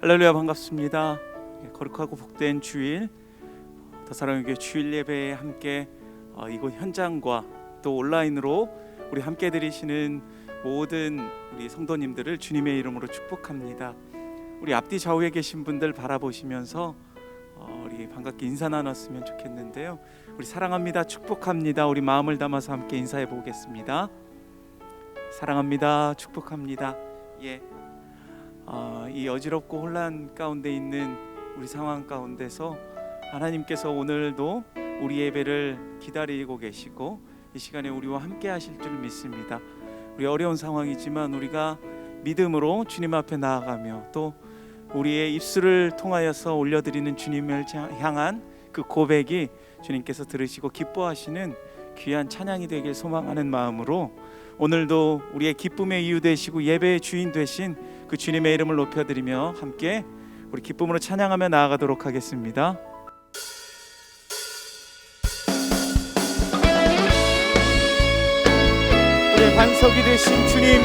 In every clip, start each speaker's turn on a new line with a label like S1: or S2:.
S1: 할렐루야, 반갑습니다. 거룩하고 복된 주일, 더사랑교회 주일 예배에 함께 이곳 현장과 또 온라인으로 우리 함께 드리시는 모든 우리 성도님들을 주님의 이름으로 축복합니다. 우리 앞뒤 좌우에 계신 분들 바라보시면서 우리 반갑게 인사 나눴으면 좋겠는데요. 우리 사랑합니다, 축복합니다. 우리 마음을 담아서 함께 인사해 보겠습니다. 사랑합니다, 축복합니다. 이 어지럽고 혼란 가운데 있는 우리 상황 가운데서 하나님께서 오늘도 우리 예배를 기다리고 계시고 이 시간에 우리와 함께 하실 줄 믿습니다. 우리 어려운 상황이지만 우리가 믿음으로 주님 앞에 나아가며 또 우리의 입술을 통하여서 올려드리는 주님을 향한 그 고백이 주님께서 들으시고 기뻐하시는 귀한 찬양이 되길 소망하는 마음으로 오늘도 우리의 기쁨의 이유 되시고 예배의 주인 되신 그 주님의 이름을 높여드리며 함께 우리 기쁨으로 찬양하며 나아가도록 하겠습니다. 우리의 반석이 되신 주님,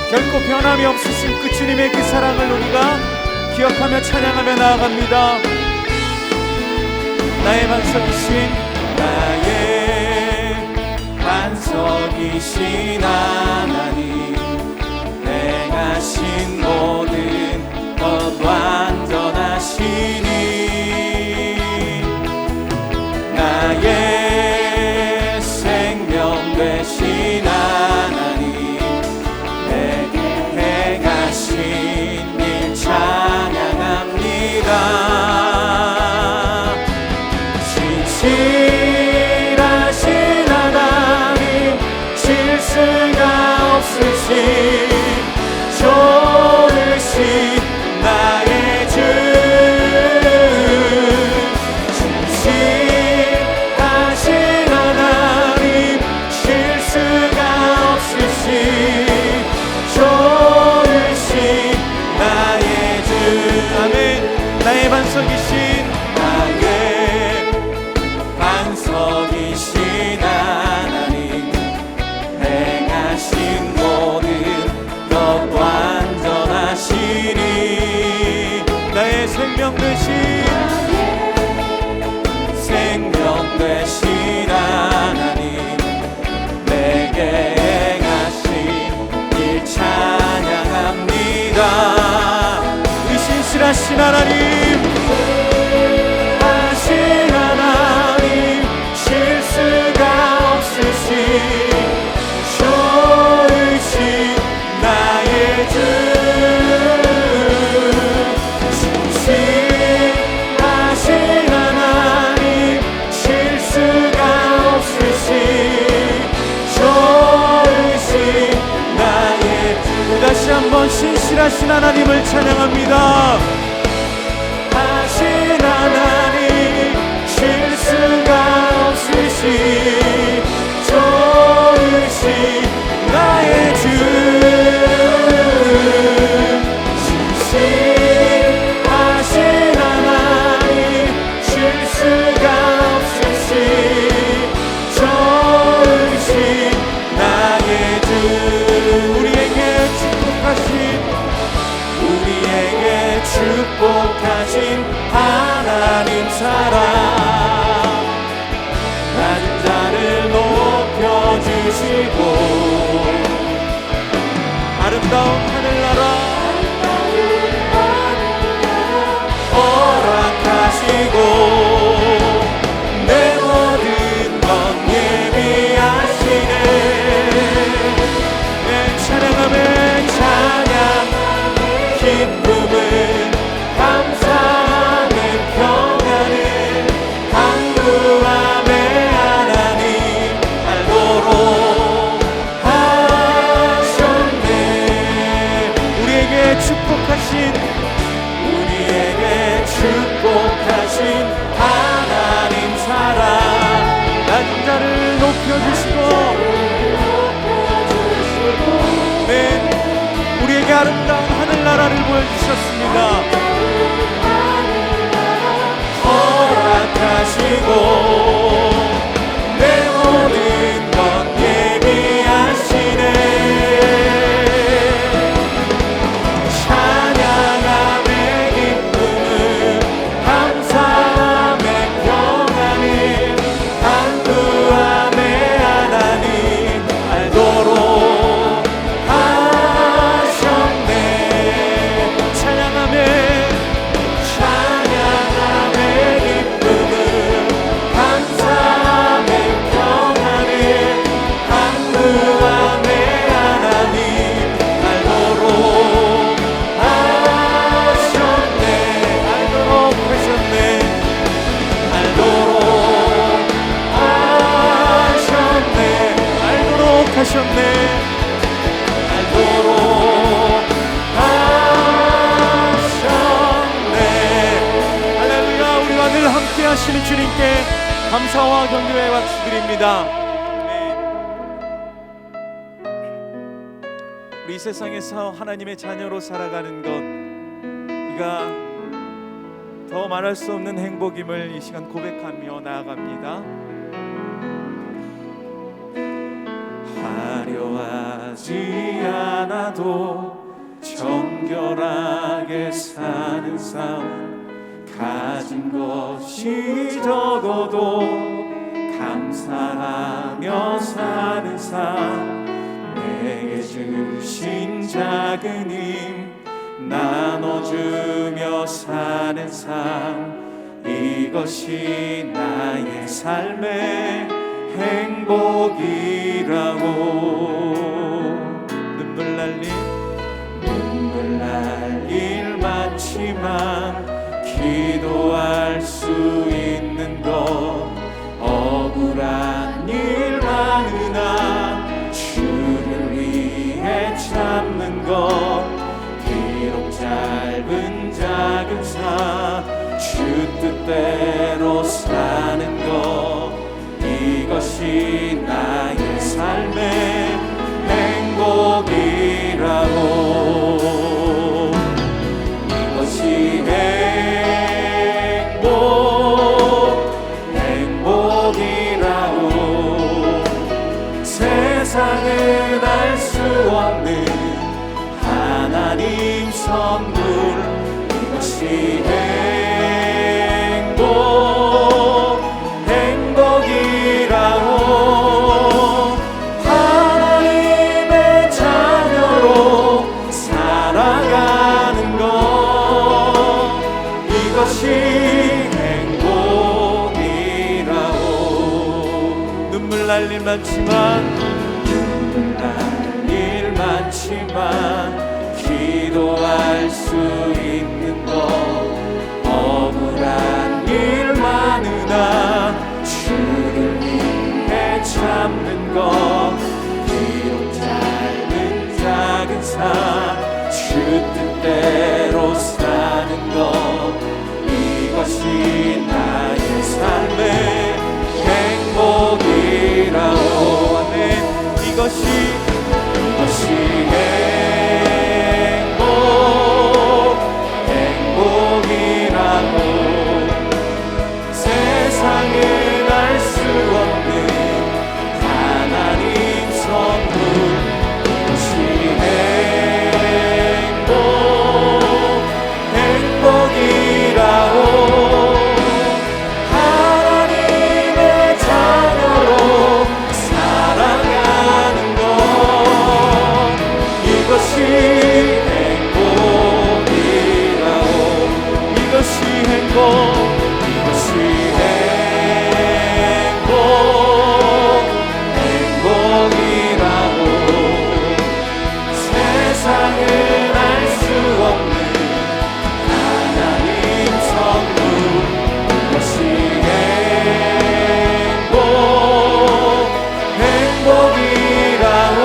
S1: 결코 변함이 없으신 그 주님의 그 사랑을 우리가 기억하며 찬양하며 나아갑니다. 나의 반석이신, 나의 반석이신 하나님, 행하신 모든 것 완전하시니 나의 생명 되신 하나님, 내게 행하신 일 찬양합니다. 진실하신 하나님, 실수가 없으신 좋으신 나의 주, 진실하신 하나님, 실수가 없으신 좋으신 나의 주. 아멘. 나의 반석이신, 나의 반석이신 하나님, 행하신 모든 것 완전하시니 나의 생명 되신 하나님, 내게 행하신 일 찬양합니다. 우리 신실하신 하나님, 하신 하나님, 실수가 없으신 좋으신 나의 주, 진실하신 하나님, 실수가 없으신 좋으신 나의 주. 다시 한번 신실하신 하나님을 찬양합니다. 하신 하나님, 실수가 없으신 좋으신 나의 주, 진실하신 하나님, 실수가 없으신 좋으신 나의 주. 우리에게 축복하신 하나님 사랑, 낮은 자를 높여주시고 아름다운 하늘나라 허락하시고 내 모든 것 예비하시네. 내 찬양하며 찬양, 기쁨은 감사는 평안은 강구함의 하나님 알도록 하셨네. 우리에게 축복하신 하나님 사랑, 낮은 자를 높여주시고 네, 우리에게 아름다운 하늘나라를 보여주셨습니다. 허락하시고 내 모든 것 예비하시네. 찬양하며 사랑하시는 주님께 감사와 경배의 박수 드립니다. 우리 세상에서 하나님의 자녀로 살아가는 것, 우리가 더 말할 수 없는 행복임을 이 시간 고백하며 나아갑니다. 화려하지 않아도 정결하게 사는 삶, 가진 것이 적어도 감사하며 사는 삶, 내게 주신 작은 힘 나눠주며 사는 삶, 이것이 나의 삶의 행복이라고. 눈물 날 일 많지만 기도할 수 있는 것, 억울한 일 많으나 주를 위해 참는 것, 비록 짧은 작은 삶 주 뜻대로 사는 것, 이것이 나의 삶의 행복이라고. 이것이 행복이라고. 세상은 알 수 없는 하나님 선물, 이것이 행복이라고. 하나님의 자녀로 살아가는 것, 이것이 행복이라고. 눈물 날 일 많지만 기도할 수 있는 것, 억울한 일 많으나 주를 위해 참는 것, 비록 짧은 작은 삶 주 뜻대로 사는 것, 이것이 나의 삶의 행복이라고. 아멘. 이것이 행복이라고. 세상은 알 수 없는 하나님 선물, 이것이 행복이라고. 하나님의 자녀로 살아가는 것, 이것이 행복이라고. 이것이 행복이라고. 세상은 알 수 없는 하나님 선물, 이것이 행복이라고.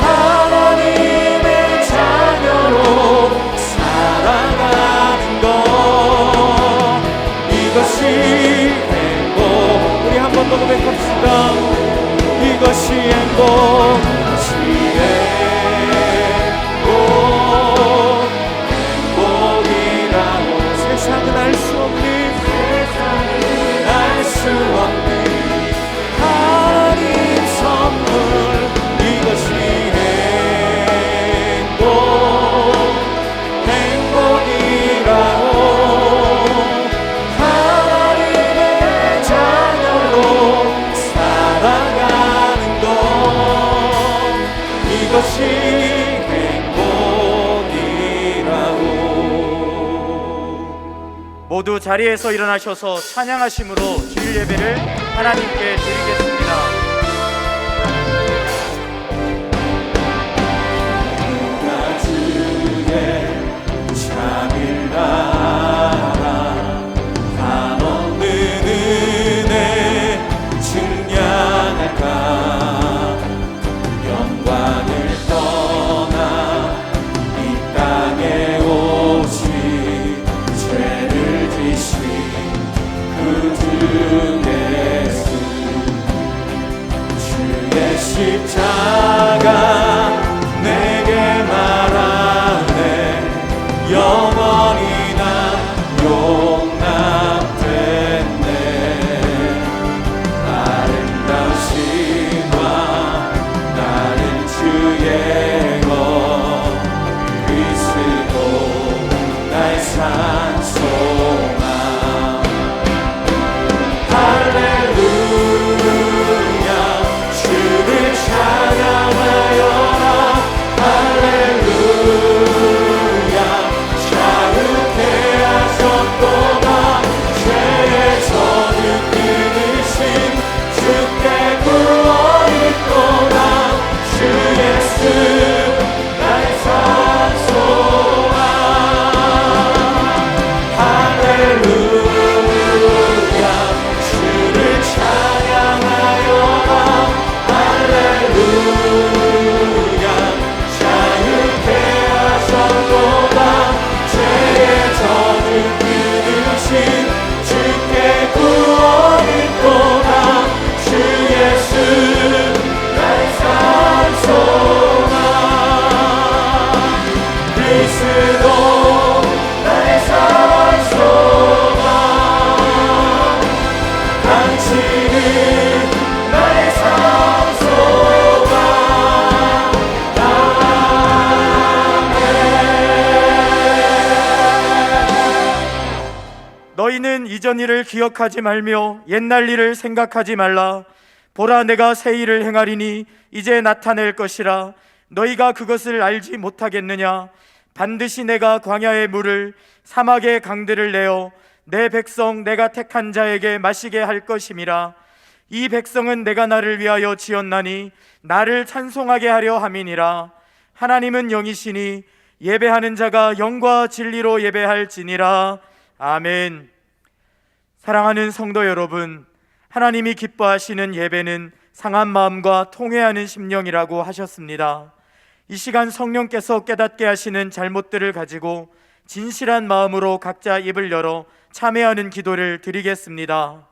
S1: 하나님의 자녀로 살아가는 것, 이것이 행복. 우리 한 번 더 고백합시다. 이것이 행복이라고. 세상은 알 수 없는 하나님 선물, 이것이 행복이라고. 하나님의 자녀로 살아가는 것, 이것이 행복이라고.
S2: 모두 자리에서 일어나셔서 찬양하심으로 주일 예배를 하나님께 드리겠습니다.
S1: 한없는 은혜 증량할까. 영광을 떠나 이 땅에 오신 죄를 지신 영원히 난 용납됐네. 아름다운 신화 나는 주의 것 그리스도 나의 산소망. 할렐루야 주를 찬양하여라. 할렐루야 자유케 하셨도다. 죄의 저주 끊으신 주께 구원 있도다. 주 예수 나의 산소망. 할렐루야 주를 찬양하여라. 할렐루야 자유케 하셨도다. 죄의 저주 끊으신 주께 구원 있도다. 주 예수 나의 산소망. 그리스도 나의 산소망. 당신은 나의 산소망.
S2: 너희는 이전 일을 기억하지 말며 옛날 일을 생각하지 말라. 보라 내가 새 일을 행하리니 이제 나타낼 것이라. 너희가 그것을 알지 못하겠느냐. 반드시 내가 광야의 물을 사막의 강들을 내어 내 백성 내가 택한 자에게 마시게 할 것임이라. 이 백성은 내가 나를 위하여 지었나니 나를 찬송하게 하려 함이니라. 하나님은 영이시니 예배하는 자가 영과 진리로 예배할지니라. 아멘. 사랑하는 성도 여러분, 하나님이 기뻐하시는 예배는 상한 마음과 통회하는 심령이라고 하셨습니다. 이 시간 성령께서 깨닫게 하시는 잘못들을 가지고 진실한 마음으로 각자 입을 열어 참회하는 기도를 드리겠습니다.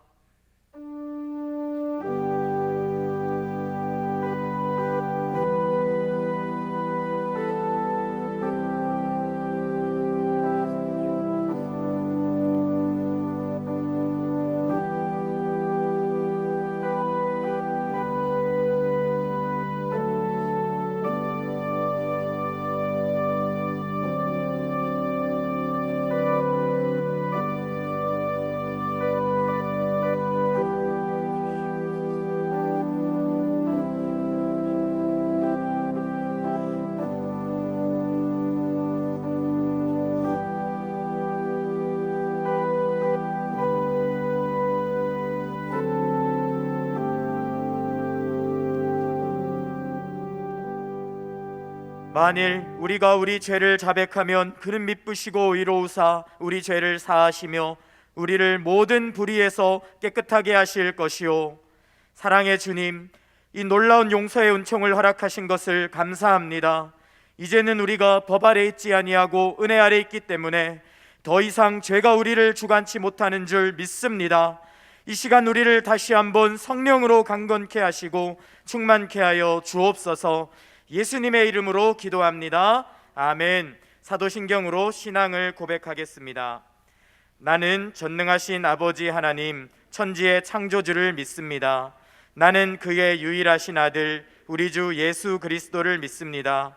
S2: 만일 우리가 우리 죄를 자백하면 그는 미쁘시고 의로우사 우리 죄를 사하시며 우리를 모든 불의에서 깨끗하게 하실 것이요. 사랑의 주님, 이 놀라운 용서의 은총을 허락하신 것을 감사합니다. 이제는 우리가 법 아래 있지 아니하고 은혜 아래 있기 때문에 더 이상 죄가 우리를 주관치 못하는 줄 믿습니다. 이 시간 우리를 다시 한번 성령으로 강건케 하시고 충만케 하여 주옵소서. 예수님의 이름으로 기도합니다. 아멘. 사도신경으로 신앙을 고백하겠습니다. 나는 전능하신 아버지 하나님, 천지의 창조주를 믿습니다. 나는 그의 유일하신 아들 우리 주 예수 그리스도를 믿습니다.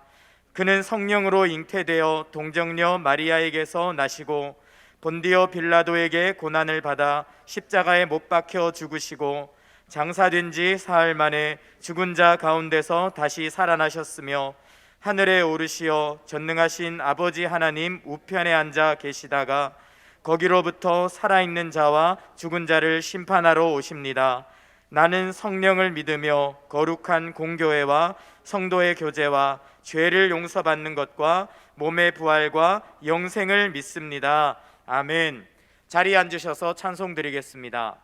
S2: 그는 성령으로 잉태되어 동정녀 마리아에게서 나시고 본디오 빌라도에게 고난을 받아 십자가에 못 박혀 죽으시고 장사된 지 사흘 만에 죽은 자 가운데서 다시 살아나셨으며 하늘에 오르시어 전능하신 아버지 하나님 우편에 앉아 계시다가 거기로부터 살아있는 자와 죽은 자를 심판하러 오십니다. 나는 성령을 믿으며 거룩한 공교회와 성도의 교제와 죄를 용서받는 것과 몸의 부활과 영생을 믿습니다. 아멘. 자리에 앉으셔서 찬송 드리겠습니다.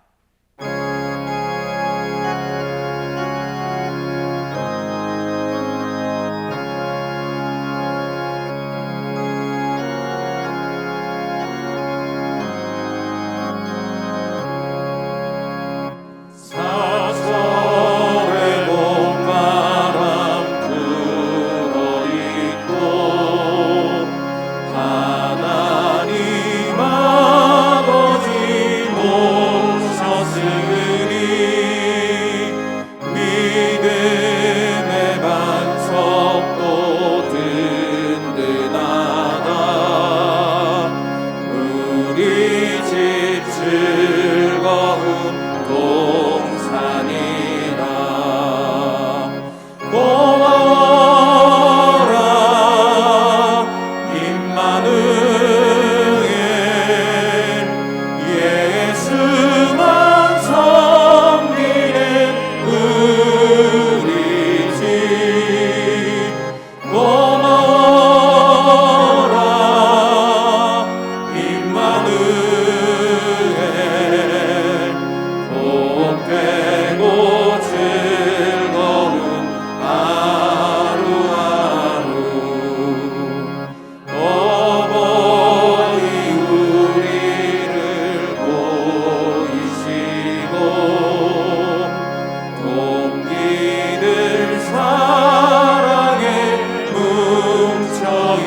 S1: 바람 불어있고 예수만 섬기는 우리 집 고마워라 임마누엘 복되고 즐거운 하루하루 어버이 우리를 보이시고 동기들 사랑에 뭉쳐있고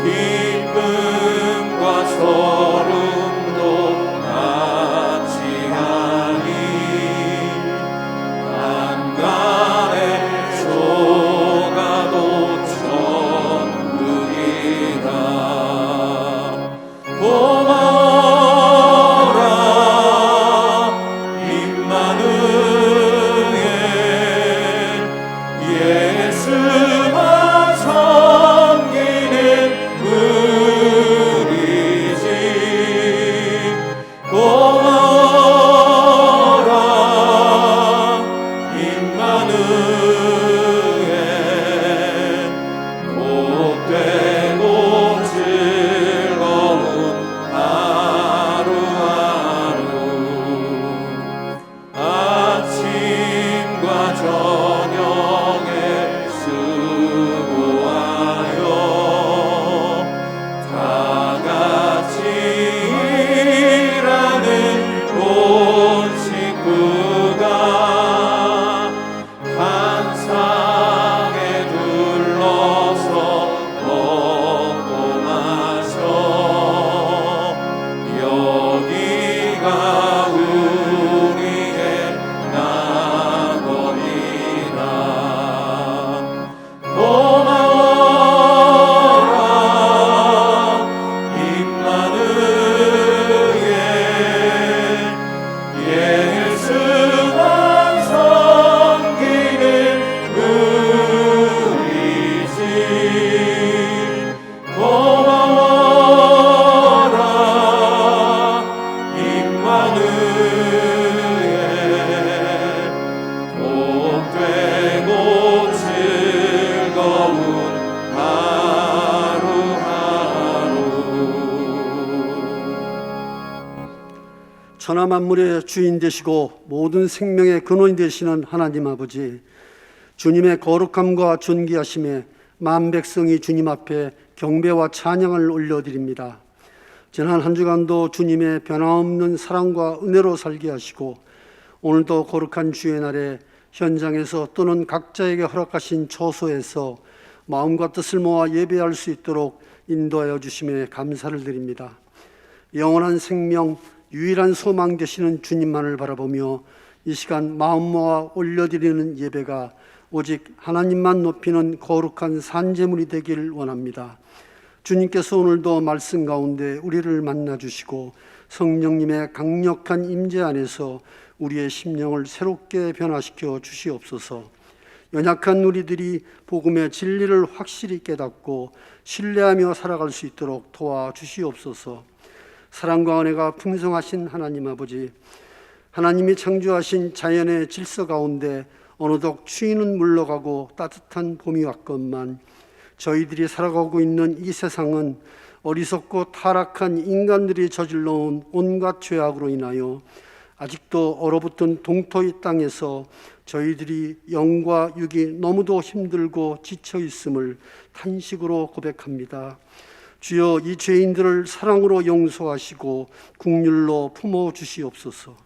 S1: 기쁨과 서름도 같이 하니 한간에 속아도 천국이다 고마워라 임마누엘 예수만 섬기는 우리 집 고마워라 임마누엘 복되고 즐거운 하루하루 아침과 저녁에 수고하여 다 같이 일하는 온 식구가 한 상에 둘러서 먹고 마셔 여기가 우리의 낙원이라 고마워라 임마누엘 예수만 섬기는 우리 집 고마워라 임마누엘 복되고 즐거운 하루하루
S3: 천하 만물의 주인 되시고 모든 생명의 근원이 되시는 하나님 아버지, 주님의 거룩함과 존귀하심에 만 백성이 주님 앞에 경배와 찬양을 올려드립니다. 지난 한 주간도 주님의 변함없는 사랑과 은혜로 살게 하시고 오늘도 거룩한 주의 날에 현장에서 또는 각자에게 허락하신 처소에서 마음과 뜻을 모아 예배할 수 있도록 인도하여 주심에 감사를 드립니다. 영원한 생명, 유일한 소망 되시는 주님만을 바라보며 이 시간 마음 모아 올려드리는 예배가 오직 하나님만 높이는 거룩한 산제물이 되길 원합니다. 주님께서 오늘도 말씀 가운데 우리를 만나주시고 성령님의 강력한 임재 안에서 우리의 심령을 새롭게 변화시켜 주시옵소서. 연약한 우리들이 복음의 진리를 확실히 깨닫고 신뢰하며 살아갈 수 있도록 도와주시옵소서. 사랑과 은혜가 풍성하신 하나님 아버지, 하나님이 창조하신 자연의 질서 가운데 어느덧 추위는 물러가고 따뜻한 봄이 왔건만 저희들이 살아가고 있는 이 세상은 어리석고 타락한 인간들이 저질러온 온갖 죄악으로 인하여 아직도 얼어붙은 동토의 땅에서 저희들이 영과 육이 너무도 힘들고 지쳐 있음을 탄식으로 고백합니다. 주여, 이 죄인들을 사랑으로 용서하시고 긍휼로 품어주시옵소서.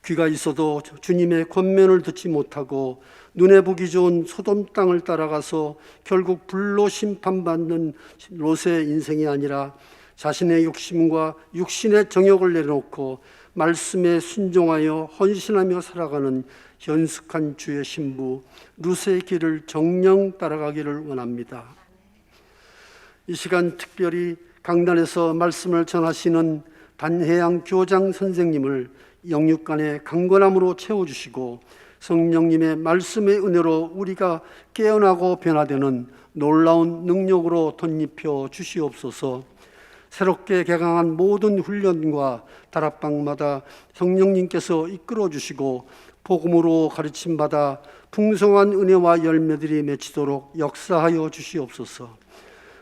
S3: 귀가 있어도 주님의 권면을 듣지 못하고 눈에 보기 좋은 소돔 땅을 따라가서 결국 불로 심판받는 롯의 인생이 아니라 자신의 욕심과 육신의 정욕을 내려놓고 말씀에 순종하여 헌신하며 살아가는 현숙한 주의 신부 룻의 길을 정령 따라가기를 원합니다. 이 시간 특별히 강단에서 말씀을 전하시는 단해양 교장 선생님을 영육간의 강건함으로 채워주시고 성령님의 말씀의 은혜로 우리가 깨어나고 변화되는 놀라운 능력으로 덧입혀 주시옵소서. 새롭게 개강한 모든 훈련과 다락방마다 성령님께서 이끌어 주시고 복음으로 가르침받아 풍성한 은혜와 열매들이 맺히도록 역사하여 주시옵소서.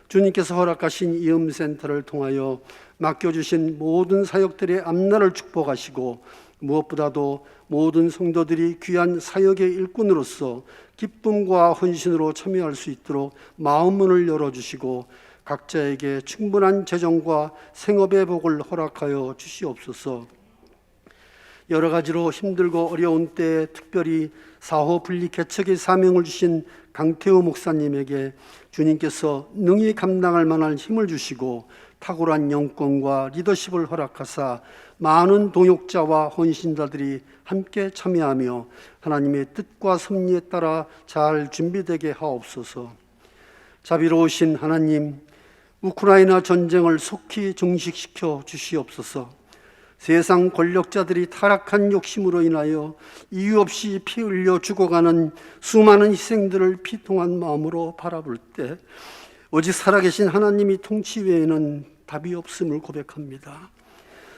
S3: 주님께서 허락하신 이음센터를 통하여 맡겨주신 모든 사역들의 앞날을 축복하시고 무엇보다도 모든 성도들이 귀한 사역의 일꾼으로서 기쁨과 헌신으로 참여할 수 있도록 마음문을 열어주시고 각자에게 충분한 재정과 생업의 복을 허락하여 주시옵소서. 여러 가지로 힘들고 어려운 때에 특별히 사호 분리 개척의 사명을 주신 강태우 목사님에게 주님께서 능히 감당할 만한 힘을 주시고 탁월한 영권과 리더십을 허락하사 많은 동역자와 헌신자들이 함께 참여하며 하나님의 뜻과 섭리에 따라 잘 준비되게 하옵소서. 자비로우신 하나님, 우크라이나 전쟁을 속히 종식시켜 주시옵소서. 세상 권력자들이 타락한 욕심으로 인하여 이유 없이 피 흘려 죽어가는 수많은 희생들을 비통한 마음으로 바라볼 때 오직 살아계신 하나님이 통치 외에는 답이 없음을 고백합니다.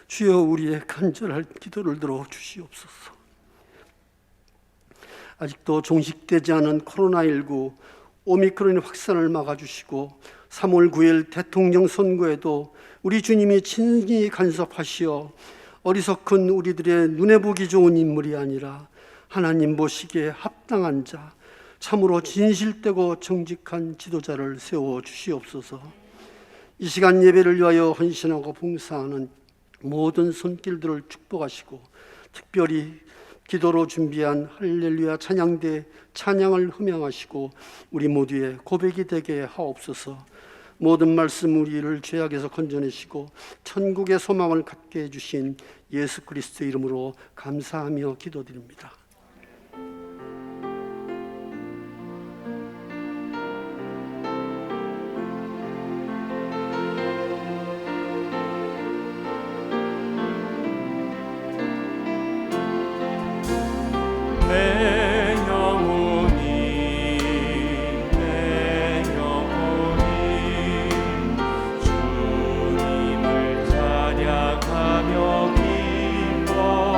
S3: 주여, 우리의 간절한 기도를 들어 주시옵소서. 아직도 종식되지 않은 코로나19 오미크론 확산을 막아주시고 3월 9일 대통령 선거에도 우리 주님이 친히 간섭하시어 어리석은 우리들의 눈에 보기 좋은 인물이 아니라 하나님 보시기에 합당한 자, 참으로 진실되고 정직한 지도자를 세워 주시옵소서. 이 시간 예배를 위하여 헌신하고 봉사하는 모든 손길들을 축복하시고 특별히 기도로 준비한 할렐루야 찬양대 찬양을 흠양하시고 우리 모두의 고백이 되게 하옵소서. 모든 말씀 우리를 죄악에서 건져내시고 천국의 소망을 갖게 해주신 예수 그리스도의 이름으로 감사하며 기도드립니다.
S1: 내 영혼이 주님을 찬양하며 기뻐합니다.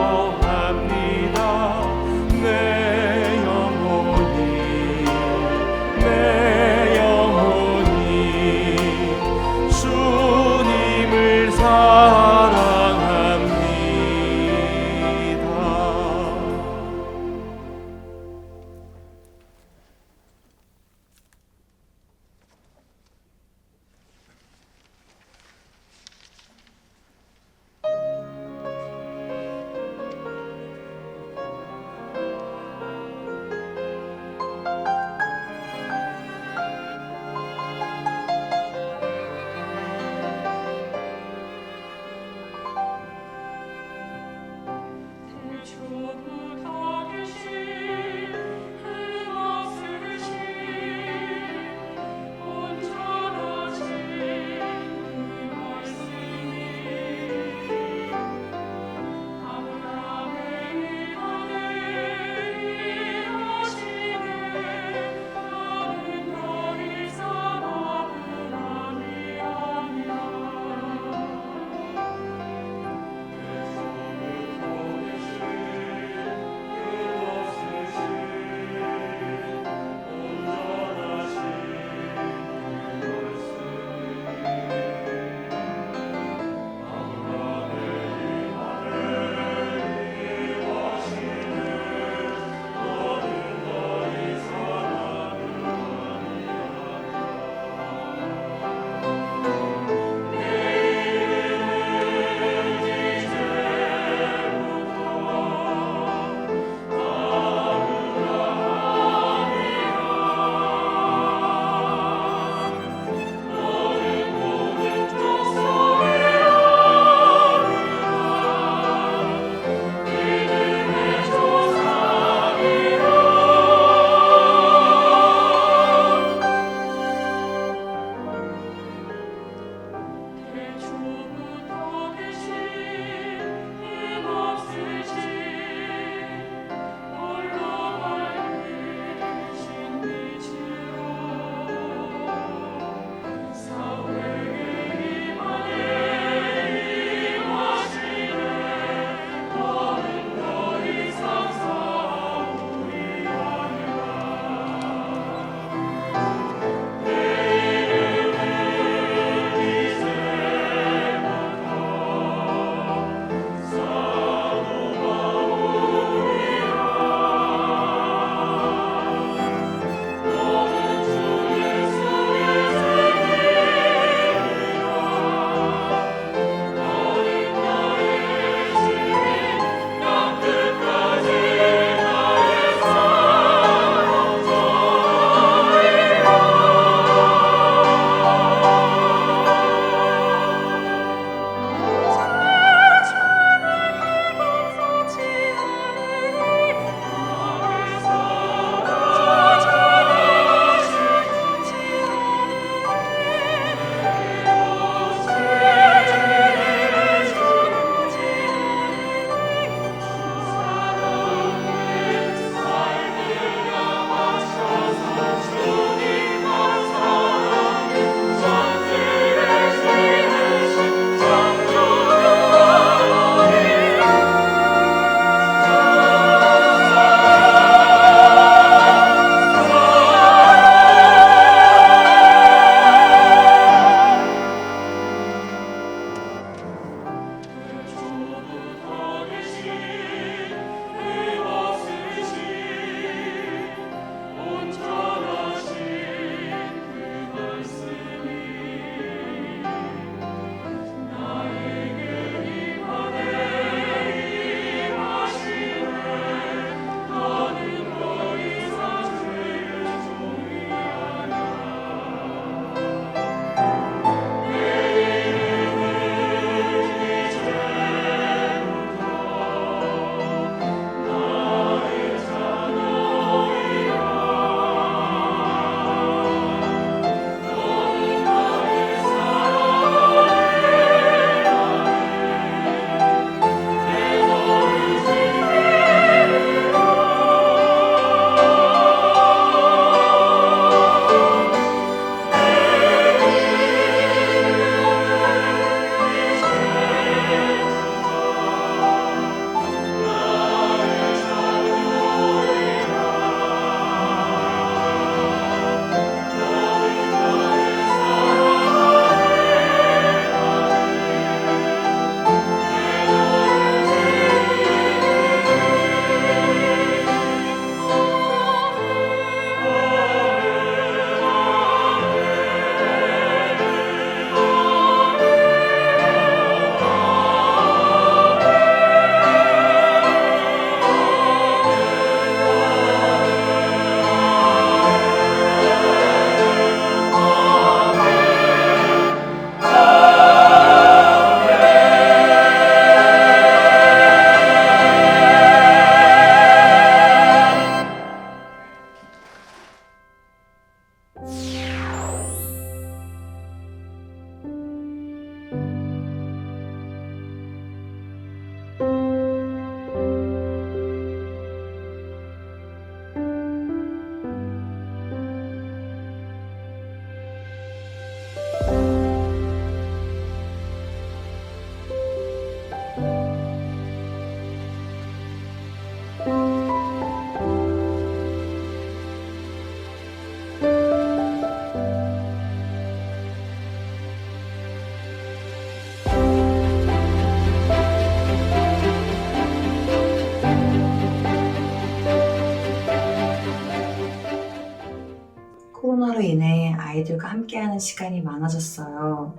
S4: 아이들과 함께하는 시간이 많아졌어요.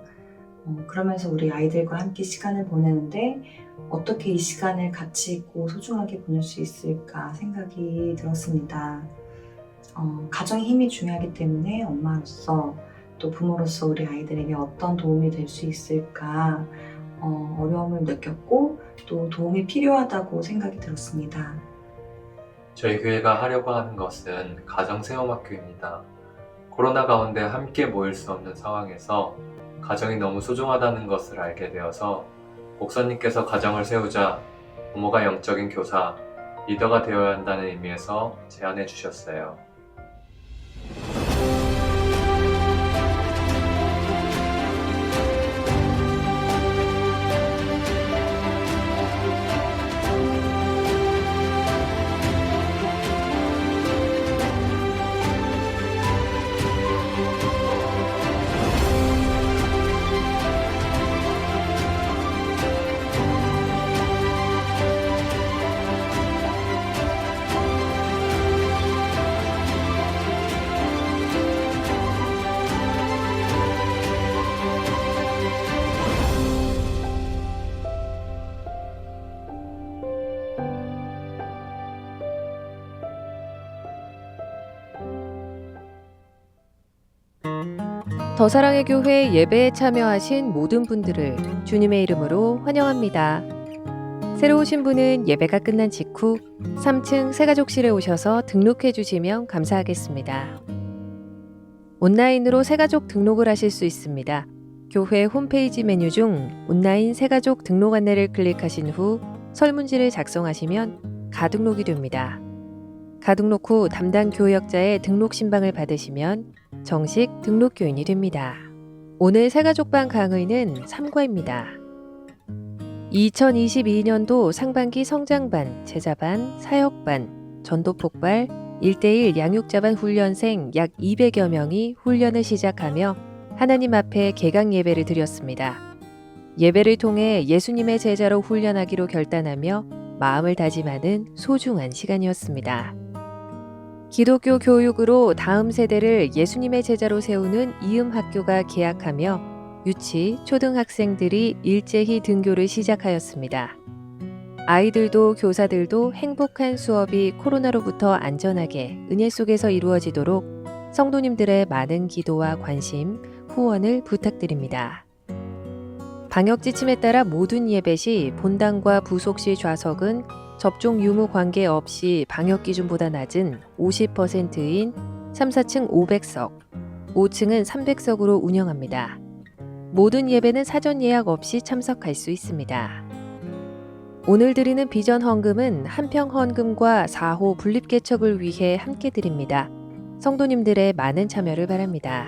S4: 그러면서 우리 아이들과 함께 시간을 보내는데 어떻게 이 시간을 가치 있고 소중하게 보낼 수 있을까 생각이 들었습니다. 가정의 힘이 중요하기 때문에 엄마로서 또 부모로서 우리 아이들에게 어떤 도움이 될 수 있을까 어려움을 느꼈고 또 도움이 필요하다고 생각이 들었습니다.
S5: 저희 교회가 하려고 하는 것은 가정체험학교입니다. 코로나 가운데 함께 모일 수 없는 상황에서 가정이 너무 소중하다는 것을 알게 되어서 목사님께서 가정을 세우자 부모가 영적인 교사, 리더가 되어야 한다는 의미에서 제안해 주셨어요.
S6: 더 사랑의 교회 예배에 참여하신 모든 분들을 주님의 이름으로 환영합니다. 새로 오신 분은 예배가 끝난 직후 3층 새가족실에 오셔서 등록해 주시면 감사하겠습니다. 온라인으로 새가족 등록을 하실 수 있습니다. 교회 홈페이지 메뉴 중 온라인 새가족 등록 안내를 클릭하신 후 설문지를 작성하시면 가등록이 됩니다. 가등록 후 담당 교역자의 등록 신방을 받으시면 정식 등록교인이 됩니다. 오늘 새가족반 강의는 3과입니다. 2022년도 상반기 성장반, 제자반, 사역반, 전도폭발, 1:1 양육자반 훈련생 약 200여 명이 훈련을 시작하며 하나님 앞에 개강 예배를 드렸습니다. 예배를 통해 예수님의 제자로 훈련하기로 결단하며 마음을 다짐하는 소중한 시간이었습니다. 기독교 교육으로 다음 세대를 예수님의 제자로 세우는 이음학교가 개학하며 유치, 초등학생들이 일제히 등교를 시작하였습니다. 아이들도 교사들도 행복한 수업이 코로나로부터 안전하게 은혜 속에서 이루어지도록 성도님들의 많은 기도와 관심, 후원을 부탁드립니다. 방역 지침에 따라 모든 예배 시 본당과 부속실 좌석은 접종 유무 관계없이 방역 기준보다 낮은 50%인 3, 4층 500석, 5층은 300석으로 운영합니다. 모든 예배는 사전 예약 없이 참석할 수 있습니다. 오늘 드리는 비전 헌금은 한평 헌금과 4호 분립개척을 위해 함께 드립니다. 성도님들의 많은 참여를 바랍니다.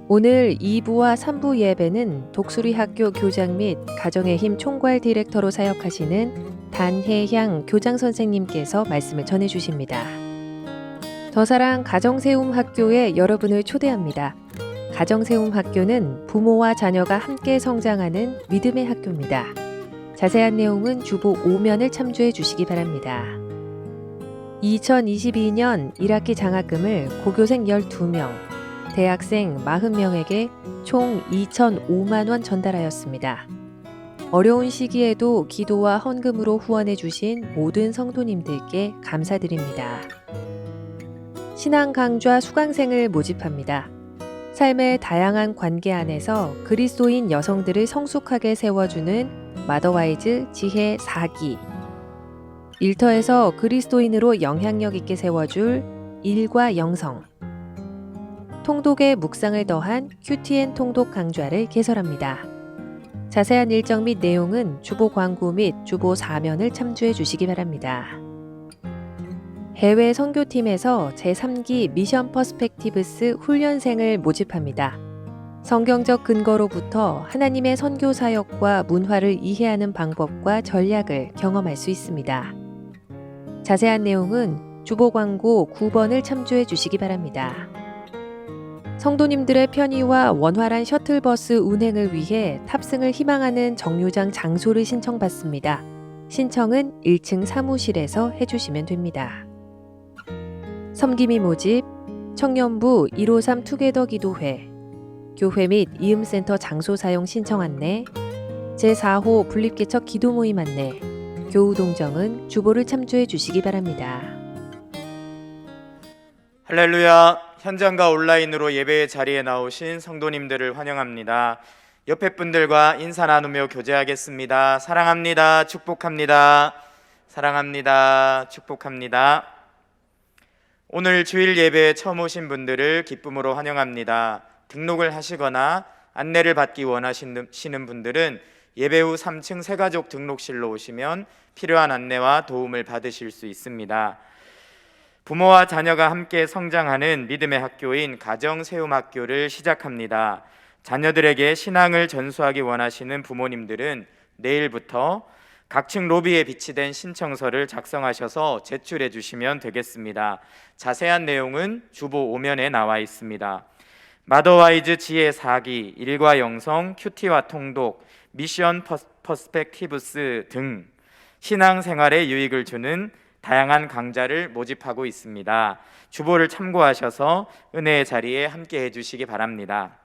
S6: 오늘 2부와 3부 예배는 독수리 학교 교장 및 가정의 힘 총괄 디렉터로 사역하시는 단혜향 교장 선생님께서 말씀을 전해 주십니다. 더사랑 가정세움 학교에 여러분을 초대합니다. 가정세움 학교는 부모와 자녀가 함께 성장하는 믿음의 학교입니다. 자세한 내용은 주보 5면을 참조해 주시기 바랍니다. 2022년 1학기 장학금을 고교생 12명, 대학생 40명에게 총 2,005만 원 전달하였습니다. 어려운 시기에도 기도와 헌금으로 후원해 주신 모든 성도님들께 감사드립니다. 신앙 강좌 수강생을 모집합니다. 삶의 다양한 관계 안에서 그리스도인 여성들을 성숙하게 세워주는 마더와이즈 지혜 4기, 일터에서 그리스도인으로 영향력 있게 세워줄 일과 영성, 통독의 묵상을 더한 QTN 통독 강좌를 개설합니다. 자세한 일정 및 내용은 주보 광고 및 주보 4면을 참조해 주시기 바랍니다. 해외 선교팀에서 제3기 미션 퍼스펙티브스 훈련생을 모집합니다. 성경적 근거로부터 하나님의 선교 사역과 문화를 이해하는 방법과 전략을 경험할 수 있습니다. 자세한 내용은 주보 광고 9번을 참조해 주시기 바랍니다. 성도님들의 편의와 원활한 셔틀버스 운행을 위해 탑승을 희망하는 정류장 장소를 신청받습니다. 신청은 1층 사무실에서 해주시면 됩니다. 섬김이 모집, 청년부 153 투게더 기도회, 교회 및 이음센터 장소 사용 신청 안내, 제4호 분립개척 기도 모임 안내, 교우동정은 주보를 참조해 주시기 바랍니다.
S2: 할렐루야. 현장과 온라인으로 예배의 자리에 나오신 성도님들을 환영합니다. 옆에 분들과 인사 나누며 교제하겠습니다. 사랑합니다. 축복합니다. 사랑합니다. 축복합니다. 오늘 주일 예배에 처음 오신 분들을 기쁨으로 환영합니다. 등록을 하시거나 안내를 받기 원하시는 분들은 예배 후 3층 새가족 등록실로 오시면 필요한 안내와 도움을 받으실 수 있습니다. 부모와 자녀가 함께 성장하는 믿음의 학교인 가정세움학교를 시작합니다. 자녀들에게 신앙을 전수하기 원하시는 부모님들은 내일부터 각층 로비에 비치된 신청서를 작성하셔서 제출해 주시면 되겠습니다. 자세한 내용은 주보 5면에 나와 있습니다. 마더와이즈 지혜 4기, 일과 영성, 큐티와 통독, 미션 퍼스펙티브스 등 신앙생활에 유익을 주는 다양한 강좌를 모집하고 있습니다. 주보를 참고하셔서 은혜의 자리에 함께 해주시기 바랍니다.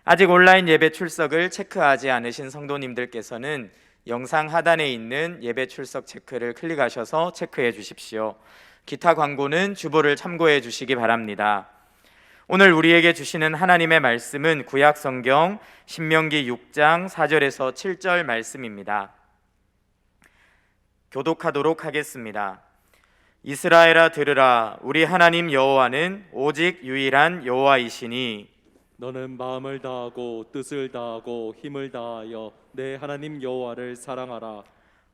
S2: 아직 온라인 예배 출석을 체크하지 않으신 성도님들께서는 영상 하단에 있는 예배 출석 체크를 클릭하셔서 체크해 주십시오. 기타 광고는 주보를 참고해 주시기 바랍니다. 오늘 우리에게 주시는 하나님의 말씀은 구약 성경 신명기 6장 4절에서 7절 말씀입니다. 교독하도록 하겠습니다. 이스라엘아 들으라. 우리 하나님 여호와는 오직 유일한 여호와이시니
S7: 너는 마음을 다하고 뜻을 다하고 힘을 다하여 내 하나님 여호와를 사랑하라.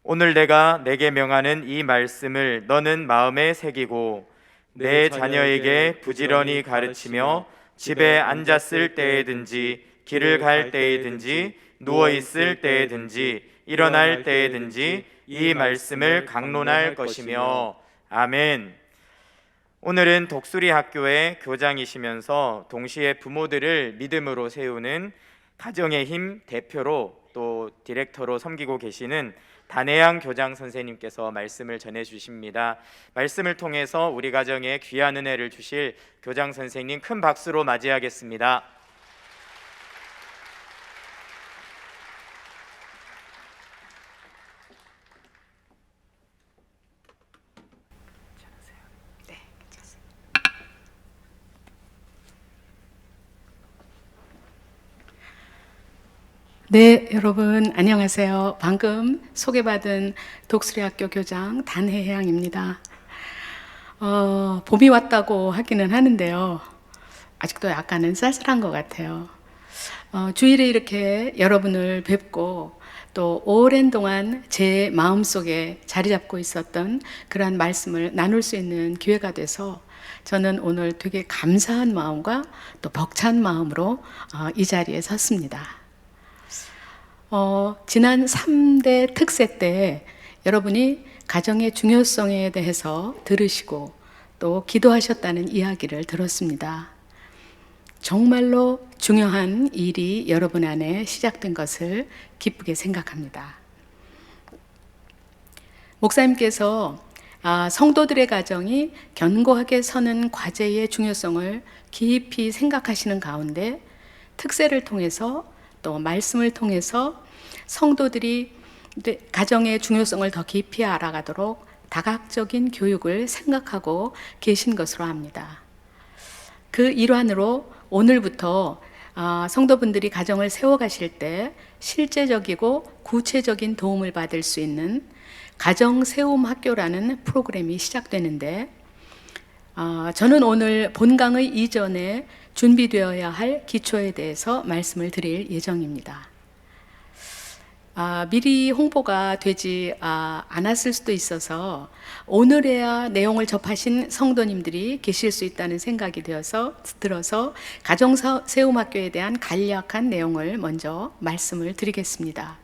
S2: 오늘 내가 내게 명하는 이 말씀을 너는 마음에 새기고 내 자녀에게 부지런히 가르치며 집에 앉았을 때에든지 길을 갈 때에든지 누워 있을 때에든지 일어날 때에든지 이 말씀을 강론할 것이며. 아멘. 오늘은 독수리 학교의 교장이시면서 동시에 부모들을 믿음으로 세우는 가정의 힘 대표로 또 디렉터로 섬기고 계시는 단혜양 교장 선생님께서 말씀을 전해 주십니다. 말씀을 통해서 우리 가정에 귀한 은혜를 주실 교장 선생님 큰 박수로 맞이하겠습니다.
S8: 네, 여러분 안녕하세요. 방금 소개받은 독수리학교 교장 단혜양입니다. 봄이 왔다고 하기는 하는데요. 아직도 약간은 쌀쌀한 것 같아요. 주일에 이렇게 여러분을 뵙고 또 오랜 동안 제 마음속에 자리 잡고 있었던 그러한 말씀을 나눌 수 있는 기회가 돼서 저는 오늘 되게 감사한 마음과 또 벅찬 마음으로 이 자리에 섰습니다. 지난 3대 특세 때 여러분이 가정의 중요성에 대해서 들으시고 또 기도하셨다는 이야기를 들었습니다. 정말로 중요한 일이 여러분 안에 시작된 것을 기쁘게 생각합니다. 목사님께서 성도들의 가정이 견고하게 서는 과제의 중요성을 깊이 생각하시는 가운데 특세를 통해서 또 말씀을 통해서 성도들이 가정의 중요성을 더 깊이 알아가도록 다각적인 교육을 생각하고 계신 것으로 압니다. 그 일환으로 오늘부터 성도분들이 가정을 세워가실 때 실제적이고 구체적인 도움을 받을 수 있는 가정세움학교라는 프로그램이 시작되는데 저는 오늘 본강의 이전에 준비되어야 할 기초에 대해서 말씀을 드릴 예정입니다. 미리 홍보가 되지 않았을 수도 있어서 오늘에야 내용을 접하신 성도님들이 계실 수 있다는 생각이 들어서 가정세움학교에 대한 간략한 내용을 먼저 말씀을 드리겠습니다.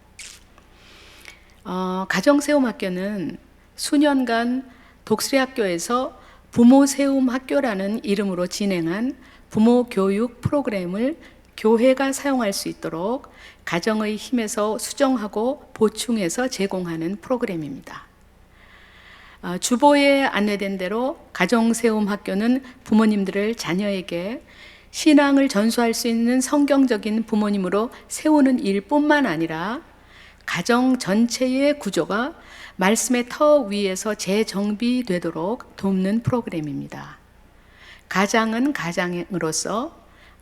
S8: 가정세움학교는 수년간 독수리학교에서 부모세움학교라는 이름으로 진행한 부모교육 프로그램을 교회가 사용할 수 있도록 가정의 힘에서 수정하고 보충해서 제공하는 프로그램입니다. 주보에 안내된 대로 가정세움학교는 부모님들을 자녀에게 신앙을 전수할 수 있는 성경적인 부모님으로 세우는 일뿐만 아니라 가정 전체의 구조가 말씀의 터 위에서 재정비되도록 돕는 프로그램입니다. 가장은 가장으로서,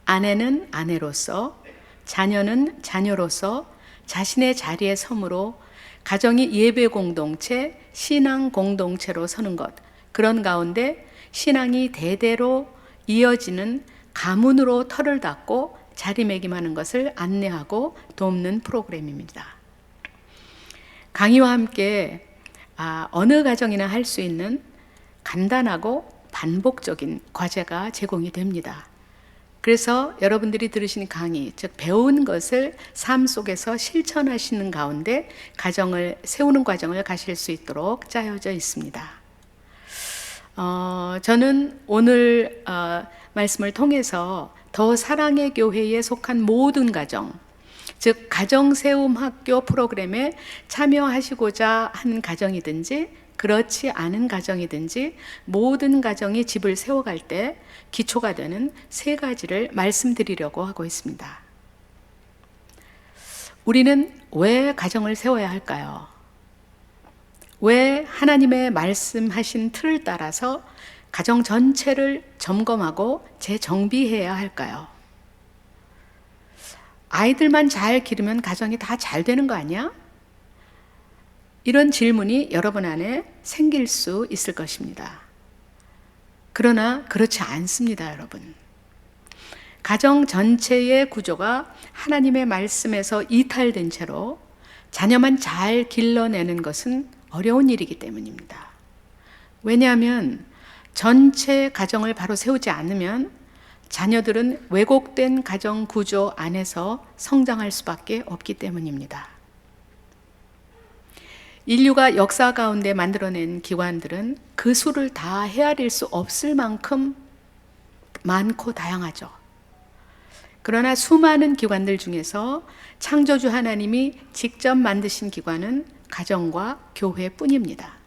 S8: 아내는 아내로서, 자녀는 자녀로서 자신의 자리에 섬으로 가정이 예배 공동체, 신앙 공동체로 서는 것, 그런 가운데 신앙이 대대로 이어지는 가문으로 터를 닫고 자리매김하는 것을 안내하고 돕는 프로그램입니다. 강의와 함께 어느 가정이나 할 수 있는 간단하고 반복적인 과제가 제공이 됩니다. 그래서 여러분들이 들으신 강의, 즉 배운 것을 삶 속에서 실천하시는 가운데 가정을 세우는 과정을 가실 수 있도록 짜여져 있습니다. 저는 오늘 말씀을 통해서 더 사랑의 교회에 속한 모든 가정, 즉 가정세움학교 프로그램에 참여하시고자 하는 가정이든지 그렇지 않은 가정이든지 모든 가정이 집을 세워갈 때 기초가 되는 3가지를 말씀드리려고 하고 있습니다. 우리는 왜 가정을 세워야 할까요? 왜 하나님의 말씀하신 틀을 따라서 가정 전체를 점검하고 재정비해야 할까요? 아이들만 잘 기르면 가정이 다 잘 되는 거 아니야? 이런 질문이 여러분 안에 생길 수 있을 것입니다. 그러나 그렇지 않습니다, 여러분. 가정 전체의 구조가 하나님의 말씀에서 이탈된 채로 자녀만 잘 길러내는 것은 어려운 일이기 때문입니다. 왜냐하면 전체 가정을 바로 세우지 않으면 자녀들은 왜곡된 가정 구조 안에서 성장할 수밖에 없기 때문입니다. 인류가 역사 가운데 만들어낸 기관들은 그 수를 다 헤아릴 수 없을 만큼 많고 다양하죠. 그러나 수많은 기관들 중에서 창조주 하나님이 직접 만드신 기관은 가정과 교회뿐입니다.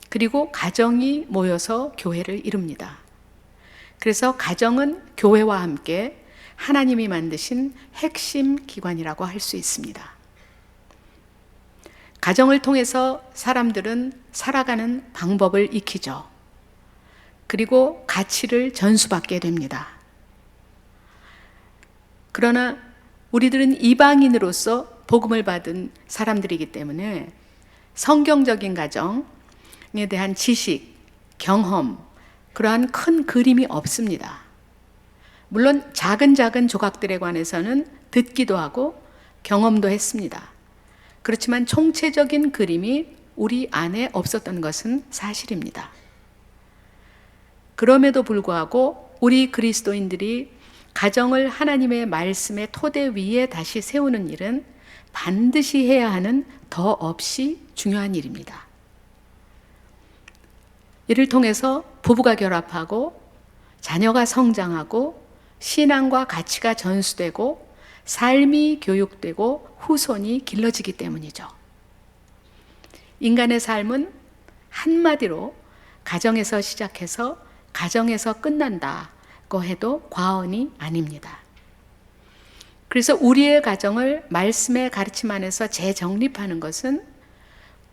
S8: 그리고 가정이 모여서 교회를 이룹니다. 그래서 가정은 교회와 함께 하나님이 만드신 핵심 기관이라고 할 수 있습니다. 가정을 통해서 사람들은 살아가는 방법을 익히죠. 그리고 가치를 전수받게 됩니다. 그러나 우리들은 이방인으로서 복음을 받은 사람들이기 때문에 성경적인 가정에 대한 지식, 경험, 그러한 큰 그림이 없습니다. 물론 작은 조각들에 관해서는 듣기도 하고 경험도 했습니다. 그렇지만 총체적인 그림이 우리 안에 없었던 것은 사실입니다. 그럼에도 불구하고 우리 그리스도인들이 가정을 하나님의 말씀의 토대 위에 다시 세우는 일은 반드시 해야 하는 더 없이 중요한 일입니다. 이를 통해서 부부가 결합하고 자녀가 성장하고 신앙과 가치가 전수되고 삶이 교육되고 후손이 길러지기 때문이죠. 인간의 삶은 한마디로 가정에서 시작해서 가정에서 끝난다고 해도 과언이 아닙니다. 그래서 우리의 가정을 말씀의 가르침 안에서 재정립하는 것은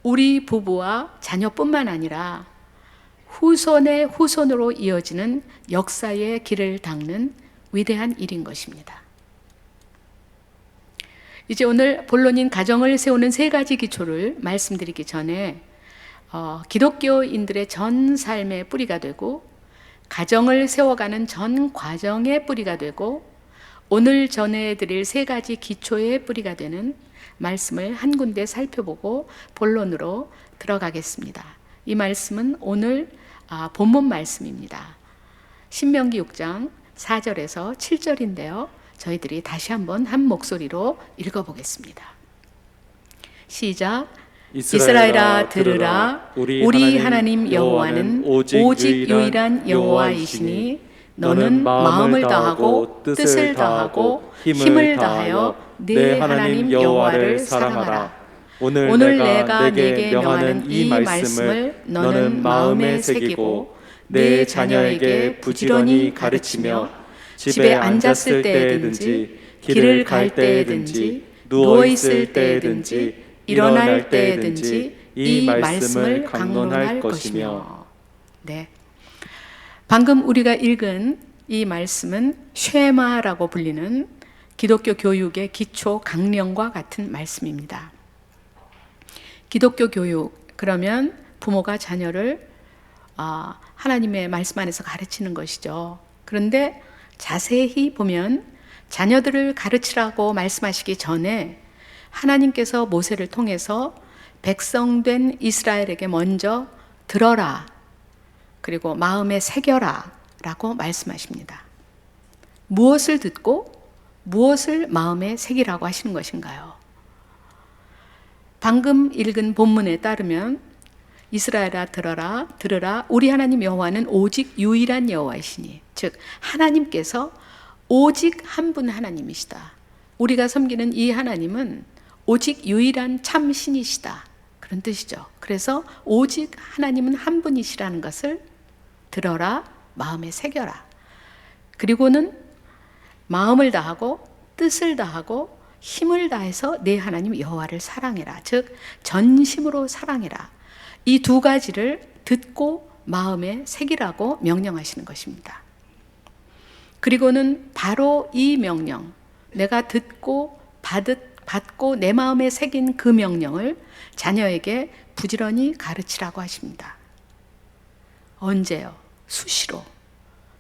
S8: 우리 부부와 자녀뿐만 아니라 후손의 후손으로 이어지는 역사의 길을 닦는 위대한 일인 것입니다. 이제 오늘 본론인 가정을 세우는 3가지 기초를 말씀드리기 전에 기독교인들의 전 삶의 뿌리가 되고 가정을 세워가는 전 과정의 뿌리가 되고 오늘 전해드릴 3가지 기초의 뿌리가 되는 말씀을 한 군데 살펴보고 본론으로 들어가겠습니다. 이 말씀은 오늘 본문 말씀입니다. 신명기 6장 4절에서 7절인데요. 저희들이 다시 한번 한 목소리로 읽어보겠습니다. 시작. 이스라엘아 들으라. 우리 하나님 여호와는 오직 유일한 여호와이시니 너는 마음을 다하고 뜻을 다하고 힘을 다하여 네 하나님 여호와를 사랑하라.
S7: 오늘 내가 내게 명하는 이 말씀을 너는 마음에 새기고 내 자녀에게 부지런히 가르치며 집에 앉았을 때에든지 길을 갈 때에든지 누워 있을 때에든지 일어날 때에든지 이 말씀을 강론할 것이며.
S8: 네. 방금 우리가 읽은 이 말씀은 쉐마라고 불리는 기독교 교육의 기초 강령과 같은 말씀입니다. 기독교 교육, 그러면 부모가 자녀를 하나님의 말씀 안에서 가르치는 것이죠. 그런데 자세히 보면 자녀들을 가르치라고 말씀하시기 전에 하나님께서 모세를 통해서 백성된 이스라엘에게 먼저 들어라, 그리고 마음에 새겨라 라고 말씀하십니다. 무엇을 듣고 무엇을 마음에 새기라고 하시는 것인가요? 방금 읽은 본문에 따르면 이스라엘아 들으라 우리 하나님 여호와는 오직 유일한 여호와이시니, 즉 하나님께서 오직 한 분 하나님이시다. 우리가 섬기는 이 하나님은 오직 유일한 참 신이시다, 그런 뜻이죠. 그래서 오직 하나님은 한 분이시라는 것을 들어라, 마음에 새겨라. 그리고는 마음을 다하고 뜻을 다하고 힘을 다해서 내 하나님 여호와를 사랑해라, 즉 전심으로 사랑해라. 이 두 가지를 듣고 마음에 새기라고 명령하시는 것입니다. 그리고는 바로 이 명령, 내가 듣고 받고 내 마음에 새긴 그 명령을 자녀에게 부지런히 가르치라고 하십니다. 언제요? 수시로.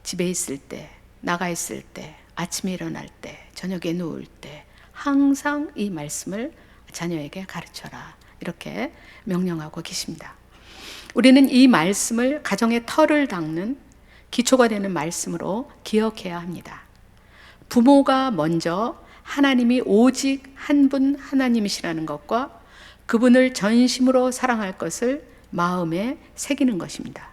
S8: 집에 있을 때, 나가 있을 때, 아침에 일어날 때, 저녁에 누울 때 항상 이 말씀을 자녀에게 가르쳐라, 이렇게 명령하고 계십니다. 우리는 이 말씀을 가정의 터를 닦는 기초가 되는 말씀으로 기억해야 합니다. 부모가 먼저 하나님이 오직 한 분 하나님이시라는 것과 그분을 전심으로 사랑할 것을 마음에 새기는 것입니다.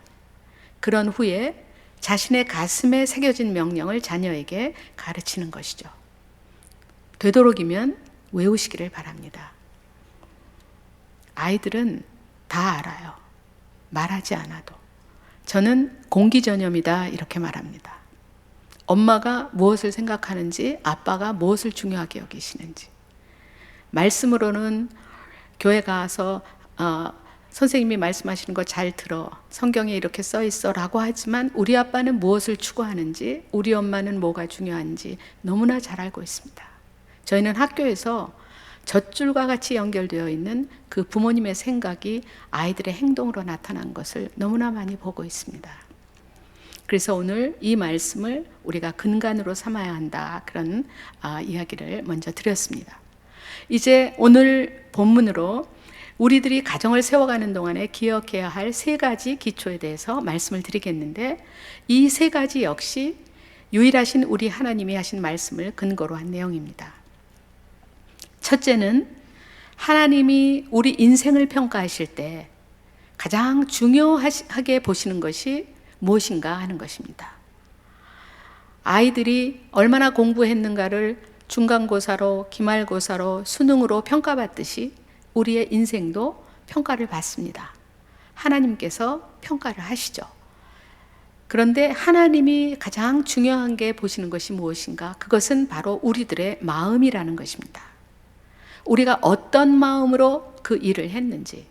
S8: 그런 후에 자신의 가슴에 새겨진 명령을 자녀에게 가르치는 것이죠. 되도록이면 외우시기를 바랍니다. 아이들은 다 알아요. 말하지 않아도. 저는 공기전염이다, 이렇게 말합니다. 엄마가 무엇을 생각하는지, 아빠가 무엇을 중요하게 여기시는지. 말씀으로는 교회 가서 선생님이 말씀하시는 거 잘 들어, 성경에 이렇게 써 있어 라고 하지만 우리 아빠는 무엇을 추구하는지, 우리 엄마는 뭐가 중요한지 너무나 잘 알고 있습니다. 저희는 학교에서 젖줄과 같이 연결되어 있는 그 부모님의 생각이 아이들의 행동으로 나타난 것을 너무나 많이 보고 있습니다. 그래서 오늘 이 말씀을 우리가 근간으로 삼아야 한다, 그런 이야기를 먼저 드렸습니다. 이제 오늘 본문으로 우리들이 가정을 세워가는 동안에 기억해야 할 세 가지 기초에 대해서 말씀을 드리겠는데, 이 세 가지 역시 유일하신 우리 하나님이 하신 말씀을 근거로 한 내용입니다. 첫째는 하나님이 우리 인생을 평가하실 때 가장 중요하게 보시는 것이 무엇인가 하는 것입니다. 아이들이 얼마나 공부했는가를 중간고사로, 기말고사로, 수능으로 평가받듯이 우리의 인생도 평가를 받습니다. 하나님께서 평가를 하시죠. 그런데 하나님이 가장 중요한 게 보시는 것이 무엇인가? 그것은 바로 우리들의 마음이라는 것입니다. 우리가 어떤 마음으로 그 일을 했는지,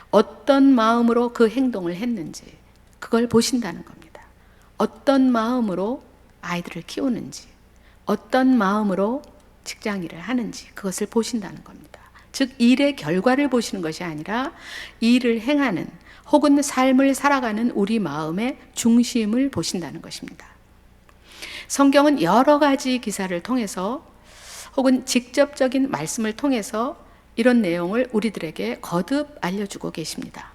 S8: 어떤 마음으로 그 행동을 했는지, 그걸 보신다는 겁니다. 어떤 마음으로 아이들을 키우는지, 어떤 마음으로 직장 일을 하는지, 그것을 보신다는 겁니다. 즉 일의 결과를 보시는 것이 아니라 일을 행하는 혹은 삶을 살아가는 우리 마음의 중심을 보신다는 것입니다. 성경은 여러 가지 기사를 통해서 혹은 직접적인 말씀을 통해서 이런 내용을 우리들에게 거듭 알려주고 계십니다.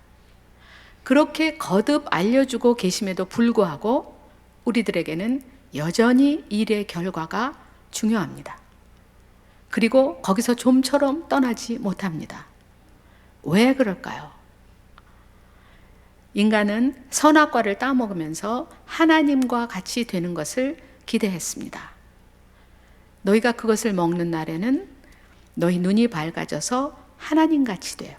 S8: 그렇게 거듭 알려주고 계심에도 불구하고 우리들에게는 여전히 일의 결과가 중요합니다. 그리고 거기서 좀처럼 떠나지 못합니다. 왜 그럴까요? 인간은 선악과를 따먹으면서 하나님과 같이 되는 것을 기대했습니다. 너희가 그것을 먹는 날에는 너희 눈이 밝아져서 하나님같이 돼요.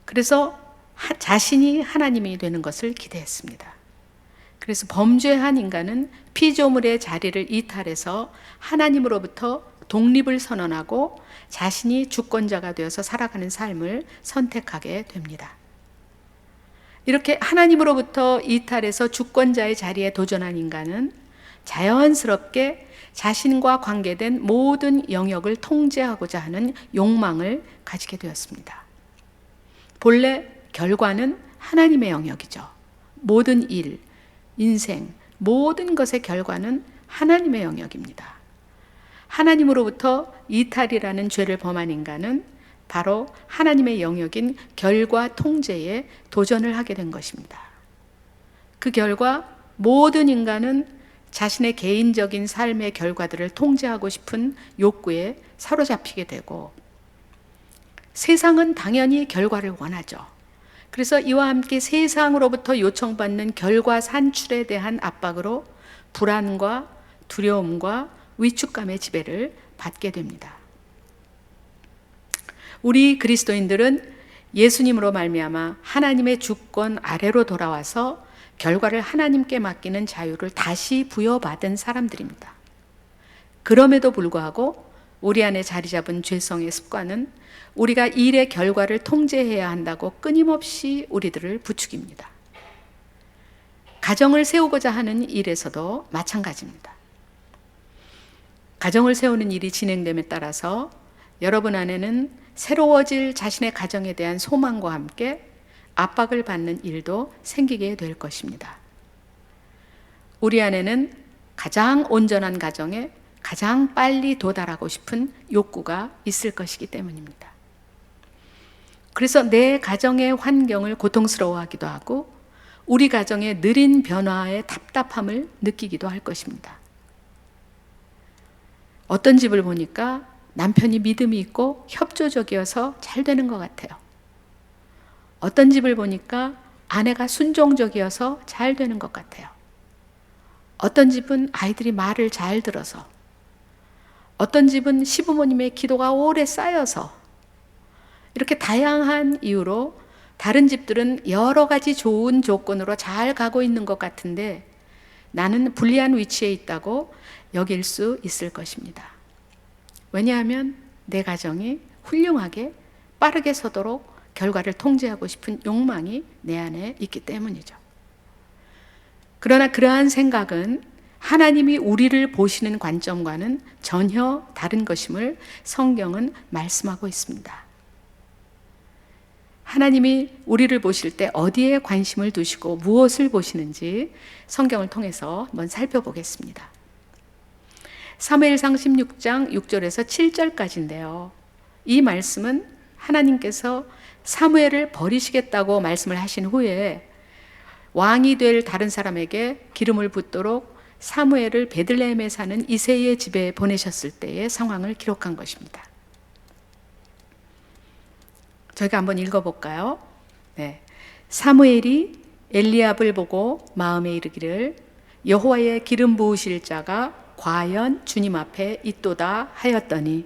S8: 그래서 자신이 하나님이 되는 것을 기대했습니다. 그래서 범죄한 인간은 피조물의 자리를 이탈해서 하나님으로부터 독립을 선언하고 자신이 주권자가 되어서 살아가는 삶을 선택하게 됩니다. 이렇게 하나님으로부터 이탈해서 주권자의 자리에 도전한 인간은 자연스럽게 자신과 관계된 모든 영역을 통제하고자 하는 욕망을 가지게 되었습니다. 본래 결과는 하나님의 영역이죠. 모든 일, 인생, 모든 것의 결과는 하나님의 영역입니다. 하나님으로부터 이탈이라는 죄를 범한 인간은 바로 하나님의 영역인 결과 통제에 도전을 하게 된 것입니다. 그 결과 모든 인간은 자신의 개인적인 삶의 결과들을 통제하고 싶은 욕구에 사로잡히게 되고, 세상은 당연히 결과를 원하죠. 그래서 이와 함께 세상으로부터 요청받는 결과 산출에 대한 압박으로 불안과 두려움과 위축감의 지배를 받게 됩니다. 우리 그리스도인들은 예수님으로 말미암아 하나님의 주권 아래로 돌아와서 결과를 하나님께 맡기는 자유를 다시 부여받은 사람들입니다. 그럼에도 불구하고 우리 안에 자리 잡은 죄성의 습관은 우리가 일의 결과를 통제해야 한다고 끊임없이 우리들을 부추깁니다. 가정을 세우고자 하는 일에서도 마찬가지입니다. 가정을 세우는 일이 진행됨에 따라서 여러분 안에는 새로워질 자신의 가정에 대한 소망과 함께 압박을 받는 일도 생기게 될 것입니다. 우리 안에는 가장 온전한 가정에 가장 빨리 도달하고 싶은 욕구가 있을 것이기 때문입니다. 그래서 내 가정의 환경을 고통스러워하기도 하고 우리 가정의 느린 변화에 답답함을 느끼기도 할 것입니다. 어떤 집을 보니까 남편이 믿음이 있고 협조적이어서 잘 되는 것 같아요. 어떤 집을 보니까 아내가 순종적이어서 잘 되는 것 같아요. 어떤 집은 아이들이 말을 잘 들어서, 어떤 집은 시부모님의 기도가 오래 쌓여서, 이렇게 다양한 이유로 다른 집들은 여러 가지 좋은 조건으로 잘 가고 있는 것 같은데 나는 불리한 위치에 있다고 여길 수 있을 것입니다. 왜냐하면 내 가정이 훌륭하게 빠르게 서도록 결과를 통제하고 싶은 욕망이 내 안에 있기 때문이죠. 그러나 그러한 생각은 하나님이 우리를 보시는 관점과는 전혀 다른 것임을 성경은 말씀하고 있습니다. 하나님이 우리를 보실 때 어디에 관심을 두시고 무엇을 보시는지 성경을 통해서 한번 살펴보겠습니다. 사무엘상 16장 6절에서 7절까지인데요. 이 말씀은 하나님께서 사무엘을 버리시겠다고 말씀을 하신 후에 왕이 될 다른 사람에게 기름을 붓도록 사무엘을 베들레헴에 사는 이새의 집에 보내셨을 때의 상황을 기록한 것입니다. 저희가 한번 읽어볼까요? 네. 사무엘이 엘리압을 보고 마음에 이르기를 여호와의 기름 부으실 자가 과연 주님 앞에 있도다 하였더니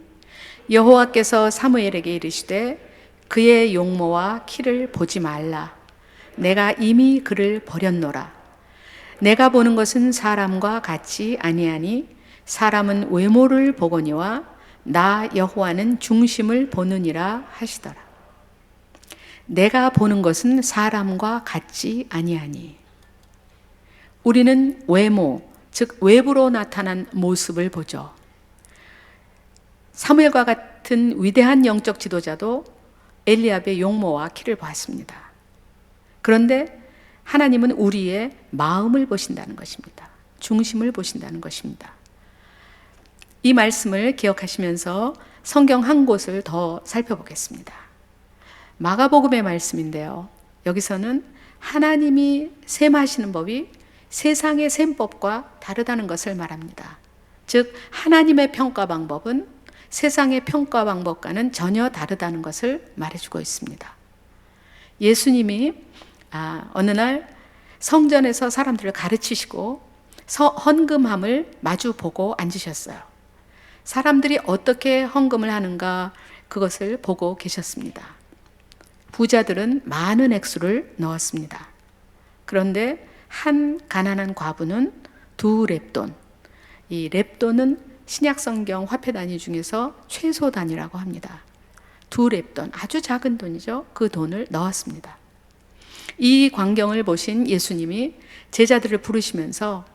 S8: 여호와께서 사무엘에게 이르시되 그의 용모와 키를 보지 말라. 내가 이미 그를 버렸노라. 내가 보는 것은 사람과 같이 아니하니 사람은 외모를 보거니와 나 여호와는 중심을 보느니라 하시더라. 내가 보는 것은 사람과 같지 아니하니. 우리는 외모, 즉 외부로 나타난 모습을 보죠. 사무엘과 같은 위대한 영적 지도자도 엘리압의 용모와 키를 보았습니다. 그런데 하나님은 우리의 마음을 보신다는 것입니다. 중심을 보신다는 것입니다. 이 말씀을 기억하시면서 성경 한 곳을 더 살펴보겠습니다. 마가복음의 말씀인데요. 여기서는 하나님이 셈하시는 법이 세상의 셈법과 다르다는 것을 말합니다. 즉 하나님의 평가 방법은 세상의 평가 방법과는 전혀 다르다는 것을 말해주고 있습니다. 예수님이 어느 날 성전에서 사람들을 가르치시고 헌금함을 마주 보고 앉으셨어요. 사람들이 어떻게 헌금을 하는가 그것을 보고 계셨습니다. 부자들은 많은 액수를 넣었습니다. 그런데 한 가난한 과부는 2렙돈, 이 렙돈은 신약성경 화폐 단위 중에서 최소 단위라고 합니다. 2렙돈, 아주 작은 돈이죠. 그 돈을 넣었습니다. 이 광경을 보신 예수님이 제자들을 부르시면서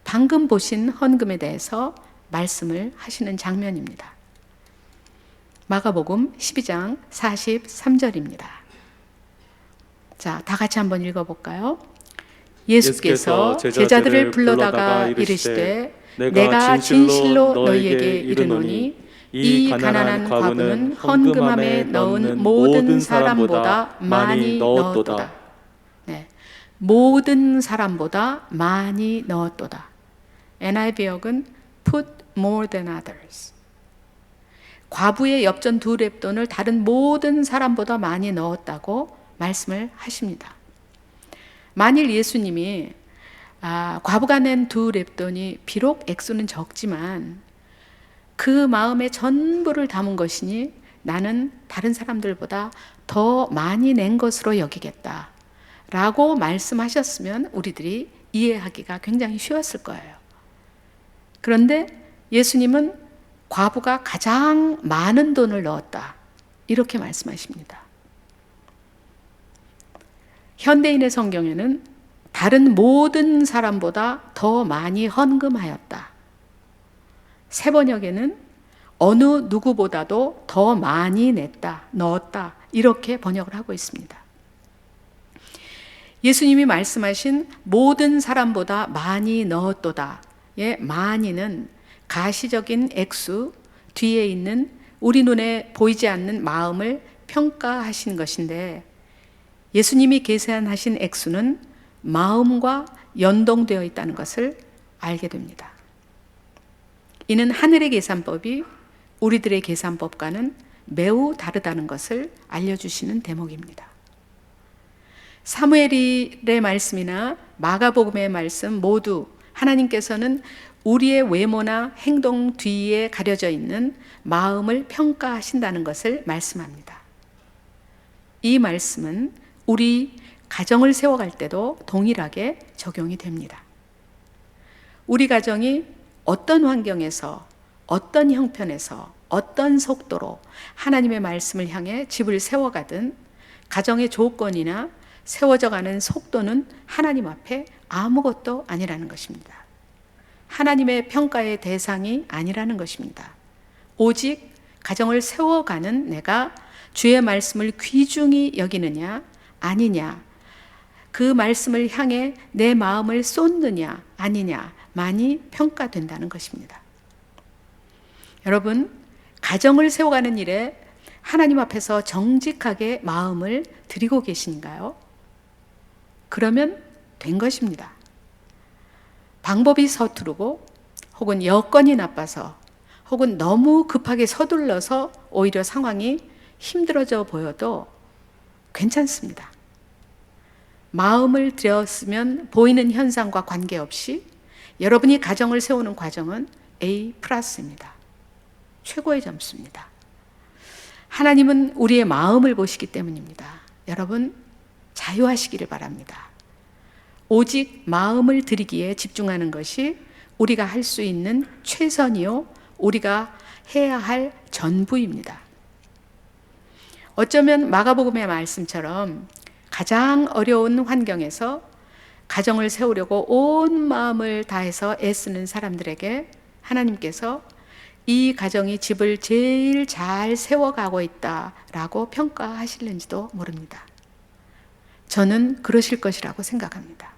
S8: 방금 보신 헌금에 대해서 말씀을 하시는 장면입니다. 마가복음 12장 43절입니다. 자, 다 같이 한번 읽어볼까요? 예수께서 제자들을 불러다가 이르시되 내가 진실로 너희에게 이르노니 이 가난한 과부는 헌금함에 넣은 모든 사람보다 많이 넣었도다. 네, 모든 사람보다 많이 넣었도다. NIV역은 put more than others. 과부의 엽전 2렙돈을 다른 모든 사람보다 많이 넣었다고 말씀을 하십니다. 만일 예수님이 과부가 낸 2렙돈이 비록 액수는 적지만 그 마음에 전부를 담은 것이니 나는 다른 사람들보다 더 많이 낸 것으로 여기겠다 라고 말씀하셨으면 우리들이 이해하기가 굉장히 쉬웠을 거예요. 그런데 예수님은 과부가 가장 많은 돈을 넣었다 이렇게 말씀하십니다. 현대인의 성경에는 다른 모든 사람보다 더 많이 헌금하였다. 새번역에는 어느 누구보다도 더 많이 냈다, 넣었다 이렇게 번역을 하고 있습니다. 예수님이 말씀하신 모든 사람보다 많이 넣었도다의 많이는 가시적인 액수 뒤에 있는 우리 눈에 보이지 않는 마음을 평가하신 것인데 예수님이 계산하신 액수는 마음과 연동되어 있다는 것을 알게 됩니다. 이는 하늘의 계산법이 우리들의 계산법과는 매우 다르다는 것을 알려주시는 대목입니다. 사무엘의 말씀이나 마가복음의 말씀 모두 하나님께서는 우리의 외모나 행동 뒤에 가려져 있는 마음을 평가하신다는 것을 말씀합니다. 이 말씀은 우리 가정을 세워갈 때도 동일하게 적용이 됩니다. 우리 가정이 어떤 환경에서, 어떤 형편에서, 어떤 속도로 하나님의 말씀을 향해 집을 세워가든 가정의 조건이나 세워져 가는 속도는 하나님 앞에 아무것도 아니라는 것입니다. 하나님의 평가의 대상이 아니라는 것입니다. 오직 가정을 세워가는 내가 주의 말씀을 귀중히 여기느냐 아니냐, 그 말씀을 향해 내 마음을 쏟느냐 아니냐만이 평가된다는 것입니다. 여러분, 가정을 세워가는 일에 하나님 앞에서 정직하게 마음을 드리고 계신가요? 그러면 된 것입니다. 방법이 서투르고 혹은 여건이 나빠서 혹은 너무 급하게 서둘러서 오히려 상황이 힘들어져 보여도 괜찮습니다. 마음을 들였으면 보이는 현상과 관계없이 여러분이 가정을 세우는 과정은 A+입니다. 최고의 점수입니다. 하나님은 우리의 마음을 보시기 때문입니다. 여러분, 자유하시기를 바랍니다. 오직 마음을 드리기에 집중하는 것이 우리가 할 수 있는 최선이요, 우리가 해야 할 전부입니다. 어쩌면 마가복음의 말씀처럼 가장 어려운 환경에서 가정을 세우려고 온 마음을 다해서 애쓰는 사람들에게 하나님께서 이 가정이 집을 제일 잘 세워가고 있다라고 평가하실는지도 모릅니다. 저는 그러실 것이라고 생각합니다.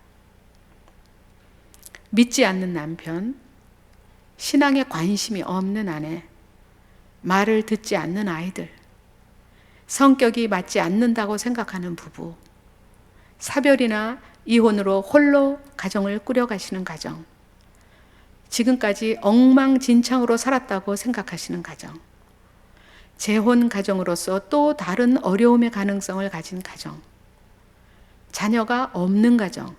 S8: 믿지 않는 남편, 신앙에 관심이 없는 아내, 말을 듣지 않는 아이들, 성격이 맞지 않는다고 생각하는 부부, 사별이나 이혼으로 홀로 가정을 꾸려가시는 가정, 지금까지 엉망진창으로 살았다고 생각하시는 가정, 재혼 가정으로서 또 다른 어려움의 가능성을 가진 가정, 자녀가 없는 가정,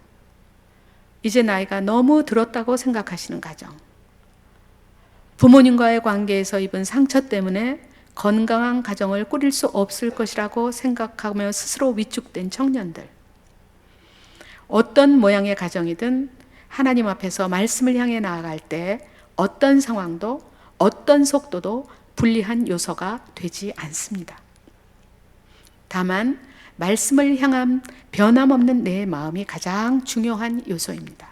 S8: 이제 나이가 너무 들었다고 생각하시는 가정, 부모님과의 관계에서 입은 상처 때문에 건강한 가정을 꾸릴 수 없을 것이라고 생각하며 스스로 위축된 청년들, 어떤 모양의 가정이든 하나님 앞에서 말씀을 향해 나아갈 때 어떤 상황도 어떤 속도도 불리한 요소가 되지 않습니다. 다만 말씀을 향한 변함없는 내 마음이 가장 중요한 요소입니다.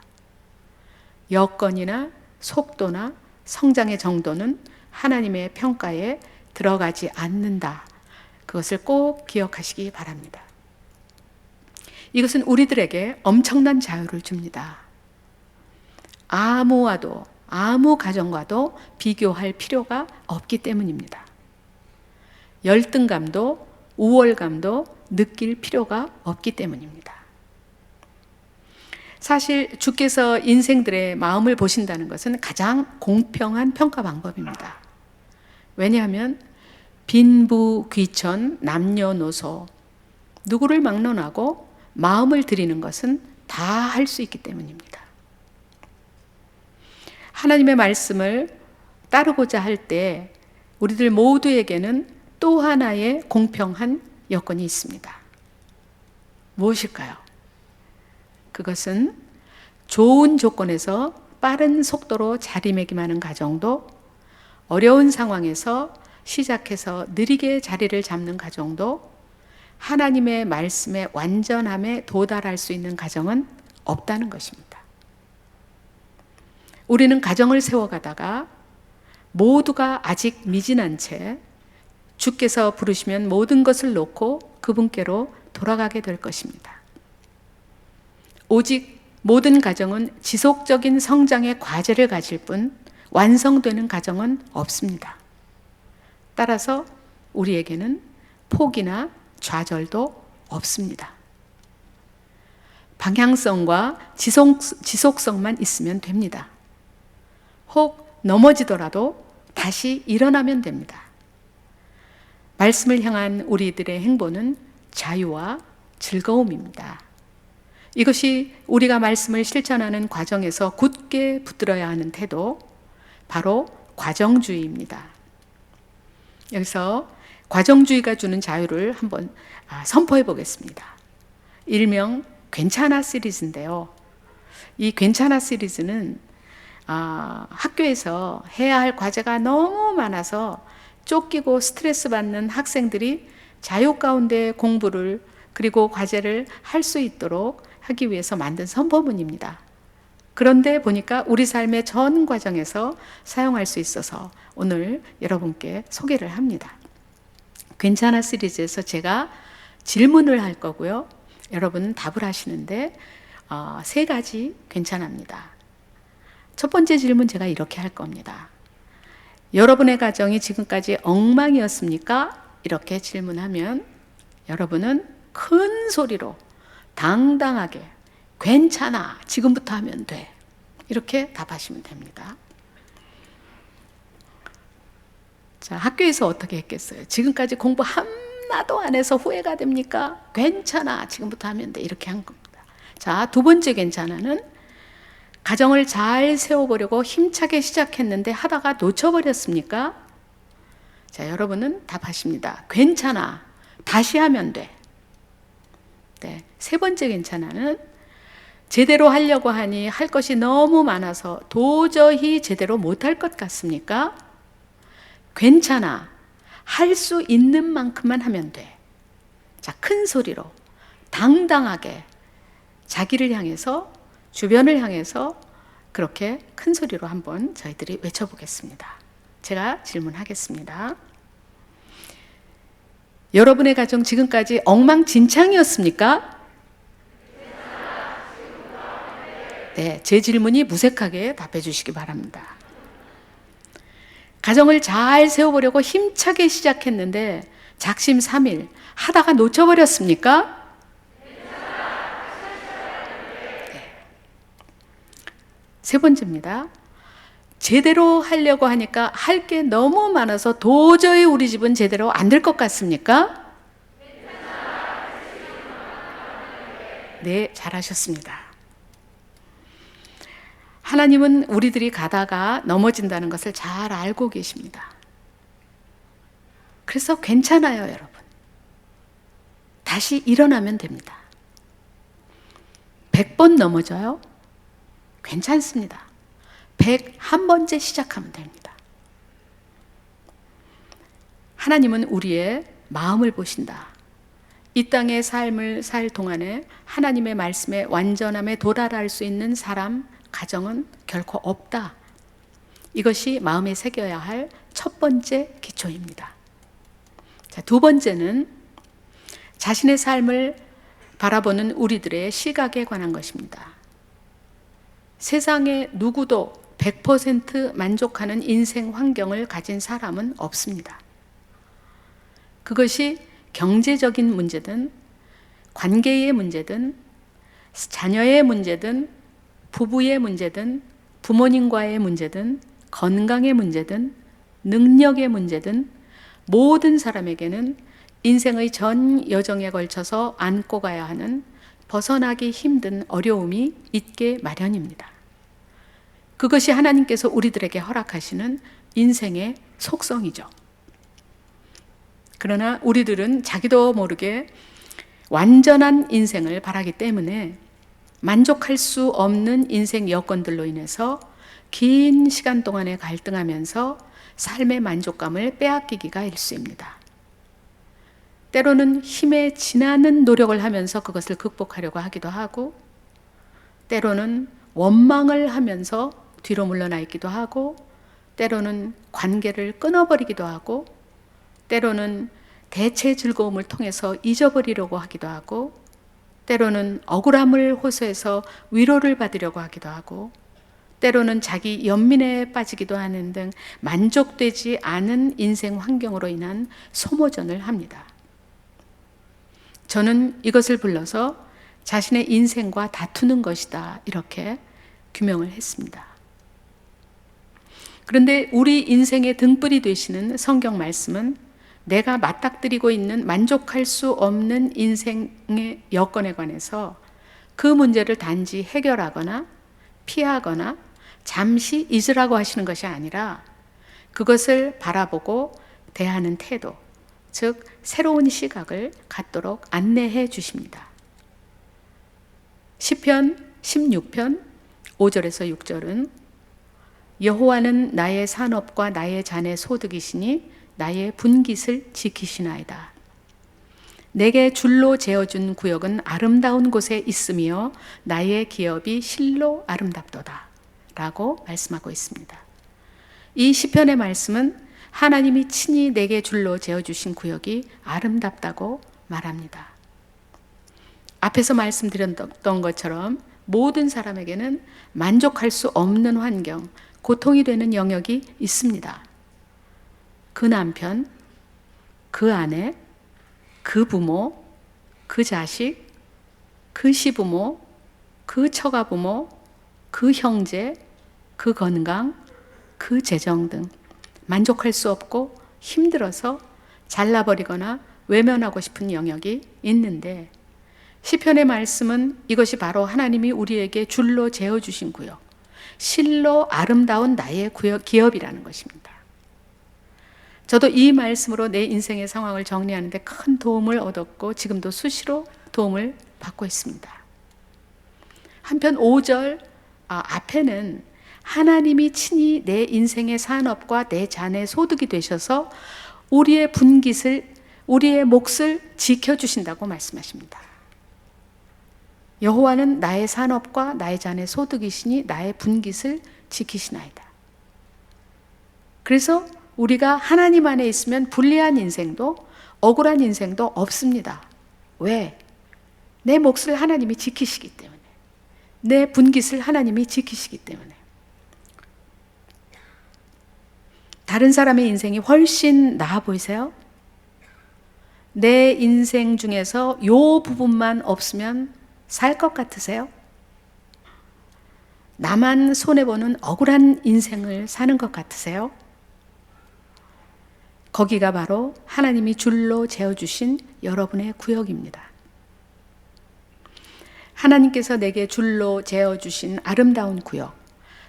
S8: 여건이나 속도나 성장의 정도는 하나님의 평가에 들어가지 않는다. 그것을 꼭 기억하시기 바랍니다. 이것은 우리들에게 엄청난 자유를 줍니다. 아무와도, 아무 가정과도 비교할 필요가 없기 때문입니다. 열등감도 우월감도 느낄 필요가 없기 때문입니다. 사실 주께서 인생들의 마음을 보신다는 것은 가장 공평한 평가 방법입니다. 왜냐하면 빈부, 귀천, 남녀노소 누구를 막론하고 마음을 드리는 것은 다 할 수 있기 때문입니다. 하나님의 말씀을 따르고자 할 때 우리들 모두에게는 또 하나의 공평한 여건이 있습니다. 무엇일까요? 그것은 좋은 조건에서 빠른 속도로 자리매김하는 가정도, 어려운 상황에서 시작해서 느리게 자리를 잡는 가정도 하나님의 말씀의 완전함에 도달할 수 있는 가정은 없다는 것입니다. 우리는 가정을 세워가다가 모두가 아직 미진한 채 주께서 부르시면 모든 것을 놓고 그분께로 돌아가게 될 것입니다. 오직 모든 가정은 지속적인 성장의 과제를 가질 뿐 완성되는 가정은 없습니다. 따라서 우리에게는 포기나 좌절도 없습니다. 방향성과 지속성만 있으면 됩니다. 혹 넘어지더라도 다시 일어나면 됩니다. 말씀을 향한 우리들의 행보는 자유와 즐거움입니다. 이것이 우리가 말씀을 실천하는 과정에서 굳게 붙들어야 하는 태도, 바로 과정주의입니다. 여기서 과정주의가 주는 자유를 한번 선포해 보겠습니다. 일명 괜찮아 시리즈인데요. 이 괜찮아 시리즈는 학교에서 해야 할 과제가 너무 많아서 쫓기고 스트레스 받는 학생들이 자유 가운데 공부를 그리고 과제를 할 수 있도록 하기 위해서 만든 선포문입니다. 그런데 보니까 우리 삶의 전 과정에서 사용할 수 있어서 오늘 여러분께 소개를 합니다. 괜찮아 시리즈에서 제가 질문을 할 거고요. 여러분은 답을 하시는데 3가지 괜찮합니다. 첫 번째 질문 제가 이렇게 할 겁니다. 여러분의 가정이 지금까지 엉망이었습니까? 이렇게 질문하면 여러분은 큰 소리로 당당하게 괜찮아, 지금부터 하면 돼. 이렇게 답하시면 됩니다. 자, 학교에서 어떻게 했겠어요? 지금까지 공부 하나도 안 해서 후회가 됩니까? 괜찮아, 지금부터 하면 돼. 이렇게 한 겁니다. 자, 두 번째 괜찮아는 가정을 잘 세워보려고 힘차게 시작했는데 하다가 놓쳐버렸습니까? 자, 여러분은 답하십니다. 괜찮아, 다시 하면 돼. 네, 세 번째 괜찮아는 제대로 하려고 하니 할 것이 너무 많아서 도저히 제대로 못할 것 같습니까? 괜찮아, 할 수 있는 만큼만 하면 돼. 자, 큰 소리로 당당하게 자기를 향해서, 주변을 향해서 그렇게 큰 소리로 한번 저희들이 외쳐보겠습니다. 제가 질문하겠습니다. 여러분의 가정 지금까지 엉망진창이었습니까? 네, 제 질문이 무색하게 답해 주시기 바랍니다. 가정을 잘 세워보려고 힘차게 시작했는데 작심삼일 하다가 놓쳐버렸습니까? 네. 세 번째입니다. 제대로 하려고 하니까 할 게 너무 많아서 도저히 우리 집은 제대로 안 될 것 같습니까? 네, 잘하셨습니다. 하나님은 우리들이 가다가 넘어진다는 것을 잘 알고 계십니다. 그래서 괜찮아요, 여러분. 다시 일어나면 됩니다. 100번 넘어져요? 괜찮습니다. 101번째 시작하면 됩니다. 하나님은 우리의 마음을 보신다. 이 땅의 삶을 살 동안에 하나님의 말씀에 완전함에 도달할 수 있는 사람, 가정은 결코 없다. 이것이 마음에 새겨야 할 첫 번째 기초입니다. 자, 두 번째는 자신의 삶을 바라보는 우리들의 시각에 관한 것입니다. 세상에 누구도 100% 만족하는 인생 환경을 가진 사람은 없습니다. 그것이 경제적인 문제든 관계의 문제든 자녀의 문제든 부부의 문제든 부모님과의 문제든 건강의 문제든 능력의 문제든 모든 사람에게는 인생의 전 여정에 걸쳐서 안고 가야 하는 벗어나기 힘든 어려움이 있게 마련입니다. 그것이 하나님께서 우리들에게 허락하시는 인생의 속성이죠. 그러나 우리들은 자기도 모르게 완전한 인생을 바라기 때문에 만족할 수 없는 인생 여건들로 인해서 긴 시간 동안에 갈등하면서 삶의 만족감을 빼앗기기가 일쑤입니다. 때로는 힘에 지나는 노력을 하면서 그것을 극복하려고 하기도 하고, 때로는 원망을 하면서 뒤로 물러나 있기도 하고, 때로는 관계를 끊어버리기도 하고, 때로는 대체 즐거움을 통해서 잊어버리려고 하기도 하고, 때로는 억울함을 호소해서 위로를 받으려고 하기도 하고, 때로는 자기 연민에 빠지기도 하는 등 만족되지 않은 인생 환경으로 인한 소모전을 합니다. 저는 이것을 불러서 자신의 인생과 다투는 것이다, 이렇게 규명을 했습니다. 그런데 우리 인생의 등불이 되시는 성경 말씀은 내가 맞닥뜨리고 있는 만족할 수 없는 인생의 여건에 관해서 그 문제를 단지 해결하거나 피하거나 잠시 잊으라고 하시는 것이 아니라 그것을 바라보고 대하는 태도, 즉 새로운 시각을 갖도록 안내해 주십니다. 시편 16편 5절에서 6절은 여호와는 나의 산업과 나의 잔의 소득이시니 나의 분깃을 지키시나이다. 내게 줄로 재어준 구역은 아름다운 곳에 있으며 나의 기업이 실로 아름답도다 라고 말씀하고 있습니다. 이 시편의 말씀은 하나님이 친히 내게 줄로 재어주신 구역이 아름답다고 말합니다. 앞에서 말씀드렸던 것처럼 모든 사람에게는 만족할 수 없는 환경, 고통이 되는 영역이 있습니다. 그 남편, 그 아내, 그 부모, 그 자식, 그 시부모, 그 처가부모, 그 형제, 그 건강, 그 재정 등 만족할 수 없고 힘들어서 잘라버리거나 외면하고 싶은 영역이 있는데, 시편의 말씀은 이것이 바로 하나님이 우리에게 줄로 재어주신 구역, 실로 아름다운 나의 기업이라는 것입니다. 저도 이 말씀으로 내 인생의 상황을 정리하는데 큰 도움을 얻었고 지금도 수시로 도움을 받고 있습니다. 한편 5절 앞에는 하나님이 친히 내 인생의 산업과 내 잔의 소득이 되셔서 우리의 분깃을, 우리의 몫을 지켜주신다고 말씀하십니다. 여호와는 나의 산업과 나의 잔의 소득이시니 나의 분깃을 지키시나이다. 그래서 우리가 하나님 안에 있으면 불리한 인생도 억울한 인생도 없습니다. 왜? 내 몫을 하나님이 지키시기 때문에, 내 분깃을 하나님이 지키시기 때문에. 다른 사람의 인생이 훨씬 나아 보이세요? 내 인생 중에서 요 부분만 없으면 살 것 같으세요? 나만 손해보는 억울한 인생을 사는 것 같으세요? 거기가 바로 하나님이 줄로 재어주신 여러분의 구역입니다. 하나님께서 내게 줄로 재어주신 아름다운 구역,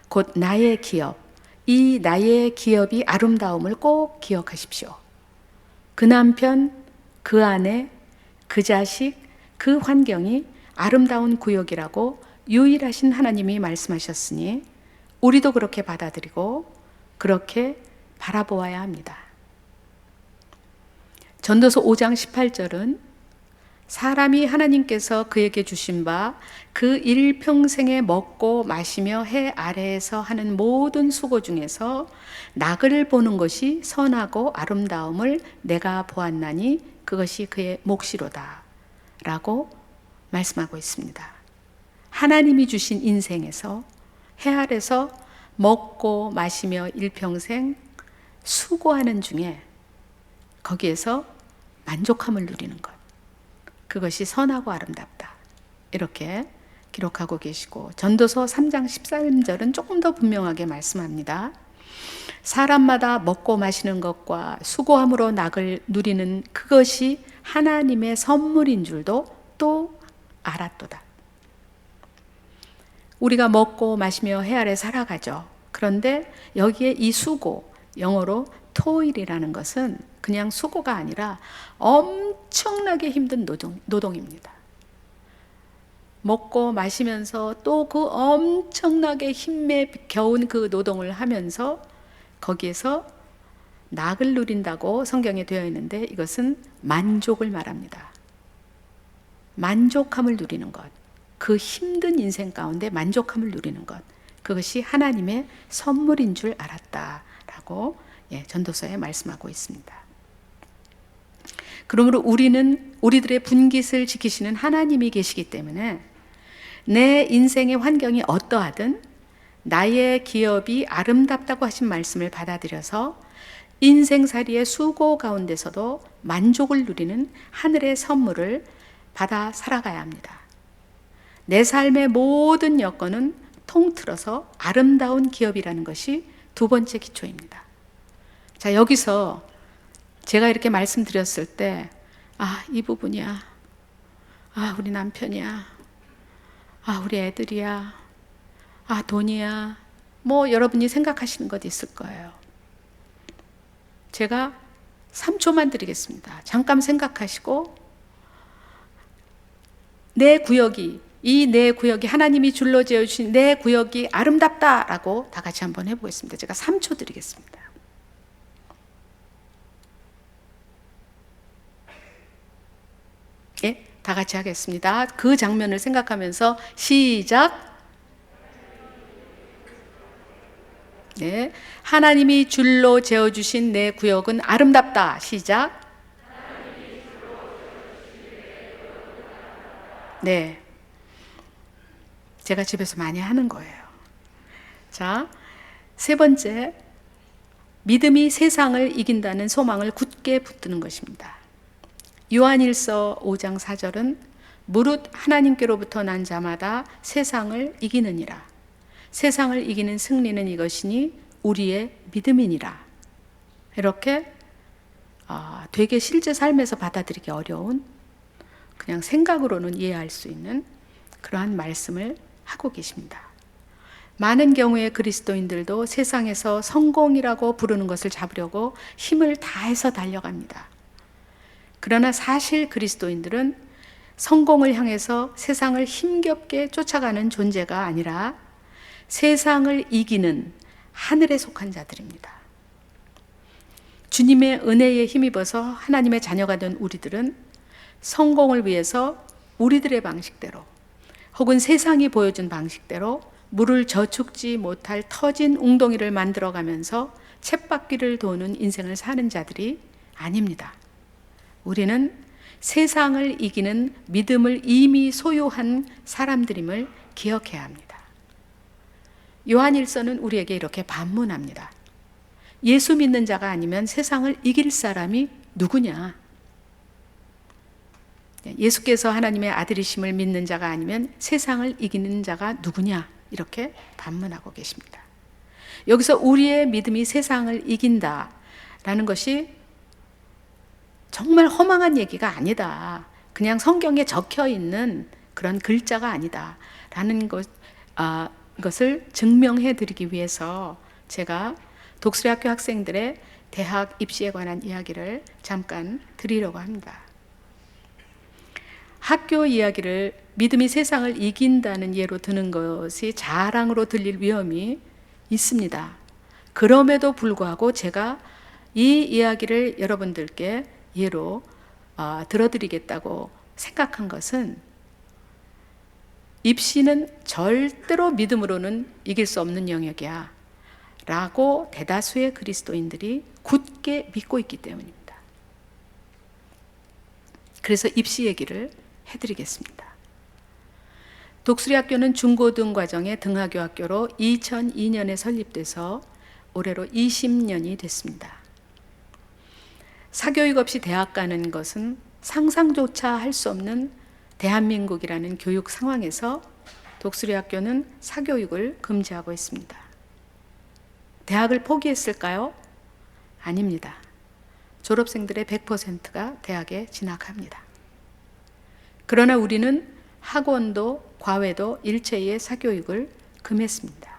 S8: 곧 나의 기업, 이 나의 기업이 아름다움을 꼭 기억하십시오. 그 남편, 그 아내, 그 자식, 그 환경이 아름다운 구역이라고 유일하신 하나님이 말씀하셨으니 우리도 그렇게 받아들이고 그렇게 바라보아야 합니다. 전도서 5장 18절은 사람이 하나님께서 그에게 주신 바 그 일평생에 먹고 마시며 해 아래에서 하는 모든 수고 중에서 낙을 보는 것이 선하고 아름다움을 내가 보았나니 그것이 그의 몫이로다 라고 말씀하고 있습니다. 하나님이 주신 인생에서 해 아래서 먹고 마시며 일평생 수고하는 중에 거기에서 만족함을 누리는 것, 그것이 선하고 아름답다 이렇게 기록하고 계시고, 전도서 3장 13절은 조금 더 분명하게 말씀합니다. 사람마다 먹고 마시는 것과 수고함으로 낙을 누리는 그것이 하나님의 선물인 줄도 또 알았도다. 우리가 먹고 마시며 해 아래 살아가죠. 그런데 여기에 이 수고, 영어로 토일이라는 것은 그냥 수고가 아니라 엄청나게 힘든 노동입니다. 먹고 마시면서 또 그 엄청나게 힘에 겨운 그 노동을 하면서 거기에서 낙을 누린다고 성경에 되어 있는데, 이것은 만족을 말합니다. 만족함을 누리는 것, 그 힘든 인생 가운데 만족함을 누리는 것, 그것이 하나님의 선물인 줄 알았다라고 전도서에 말씀하고 있습니다. 그러므로 우리는 우리들의 분깃을 지키시는 하나님이 계시기 때문에 내 인생의 환경이 어떠하든 나의 기업이 아름답다고 하신 말씀을 받아들여서 인생살이의 수고 가운데서도 만족을 누리는 하늘의 선물을 받아 살아가야 합니다. 내 삶의 모든 여건은 통틀어서 아름다운 기업이라는 것이 두 번째 기초입니다. 자, 여기서 제가 이렇게 말씀드렸을 때, 이 부분이야. 우리 남편이야. 우리 애들이야. 돈이야. 뭐 여러분이 생각하시는 것 있을 거예요. 제가 3초만 드리겠습니다. 잠깐 생각하시고, 내 구역이, 이 내 구역이 하나님이 줄로 지어주신 내 구역이 아름답다라고 다 같이 한번 해보겠습니다. 제가 3초 드리겠습니다. 다 같이 하겠습니다. 그 장면을 생각하면서 시작. 네, 하나님이 줄로 재어주신 내 구역은 아름답다. 시작. 네, 제가 집에서 많이 하는 거예요. 자, 세 번째, 믿음이 세상을 이긴다는 소망을 굳게 붙드는 것입니다. 요한일서 5장 4절은 무릇 하나님께로부터 난 자마다 세상을 이기느니라. 세상을 이기는 승리는 이것이니 우리의 믿음이니라. 이렇게 되게 실제 삶에서 받아들이기 어려운, 그냥 생각으로는 이해할 수 있는 그러한 말씀을 하고 계십니다. 많은 경우에 그리스도인들도 세상에서 성공이라고 부르는 것을 잡으려고 힘을 다해서 달려갑니다. 그러나 사실 그리스도인들은 성공을 향해서 세상을 힘겹게 쫓아가는 존재가 아니라 세상을 이기는 하늘에 속한 자들입니다. 주님의 은혜에 힘입어서 하나님의 자녀가 된 우리들은 성공을 위해서 우리들의 방식대로 혹은 세상이 보여준 방식대로 물을 저축지 못할 터진 웅덩이를 만들어가면서 쳇바퀴를 도는 인생을 사는 자들이 아닙니다. 우리는 세상을 이기는 믿음을 이미 소유한 사람들임을 기억해야 합니다. 요한일서는 우리에게 이렇게 반문합니다. 예수 믿는 자가 아니면 세상을 이길 사람이 누구냐? 예수께서 하나님의 아들이심을 믿는 자가 아니면 세상을 이기는 자가 누구냐? 이렇게 반문하고 계십니다. 여기서 우리의 믿음이 세상을 이긴다라는 것이 정말 허망한 얘기가 아니다. 그냥 성경에 적혀 있는 그런 글자가 아니다라는 것을 증명해 드리기 위해서 제가 독수리학교 학생들의 대학 입시에 관한 이야기를 잠깐 드리려고 합니다. 학교 이야기를 믿음이 세상을 이긴다는 예로 드는 것이 자랑으로 들릴 위험이 있습니다. 그럼에도 불구하고 제가 이 이야기를 여러분들께 예로 들어드리겠다고 생각한 것은, 입시는 절대로 믿음으로는 이길 수 없는 영역이야 라고 대다수의 그리스도인들이 굳게 믿고 있기 때문입니다. 그래서 입시 얘기를 해드리겠습니다. 독수리학교는 중고등과정의 등하교 학교로 2002년에 설립돼서 올해로 20년이 됐습니다. 사교육 없이 대학 가는 것은 상상조차 할 수 없는 대한민국이라는 교육 상황에서 독수리학교는 사교육을 금지하고 있습니다. 대학을 포기했을까요? 아닙니다. 졸업생들의 100%가 대학에 진학합니다. 그러나 우리는 학원도 과외도 일체의 사교육을 금했습니다.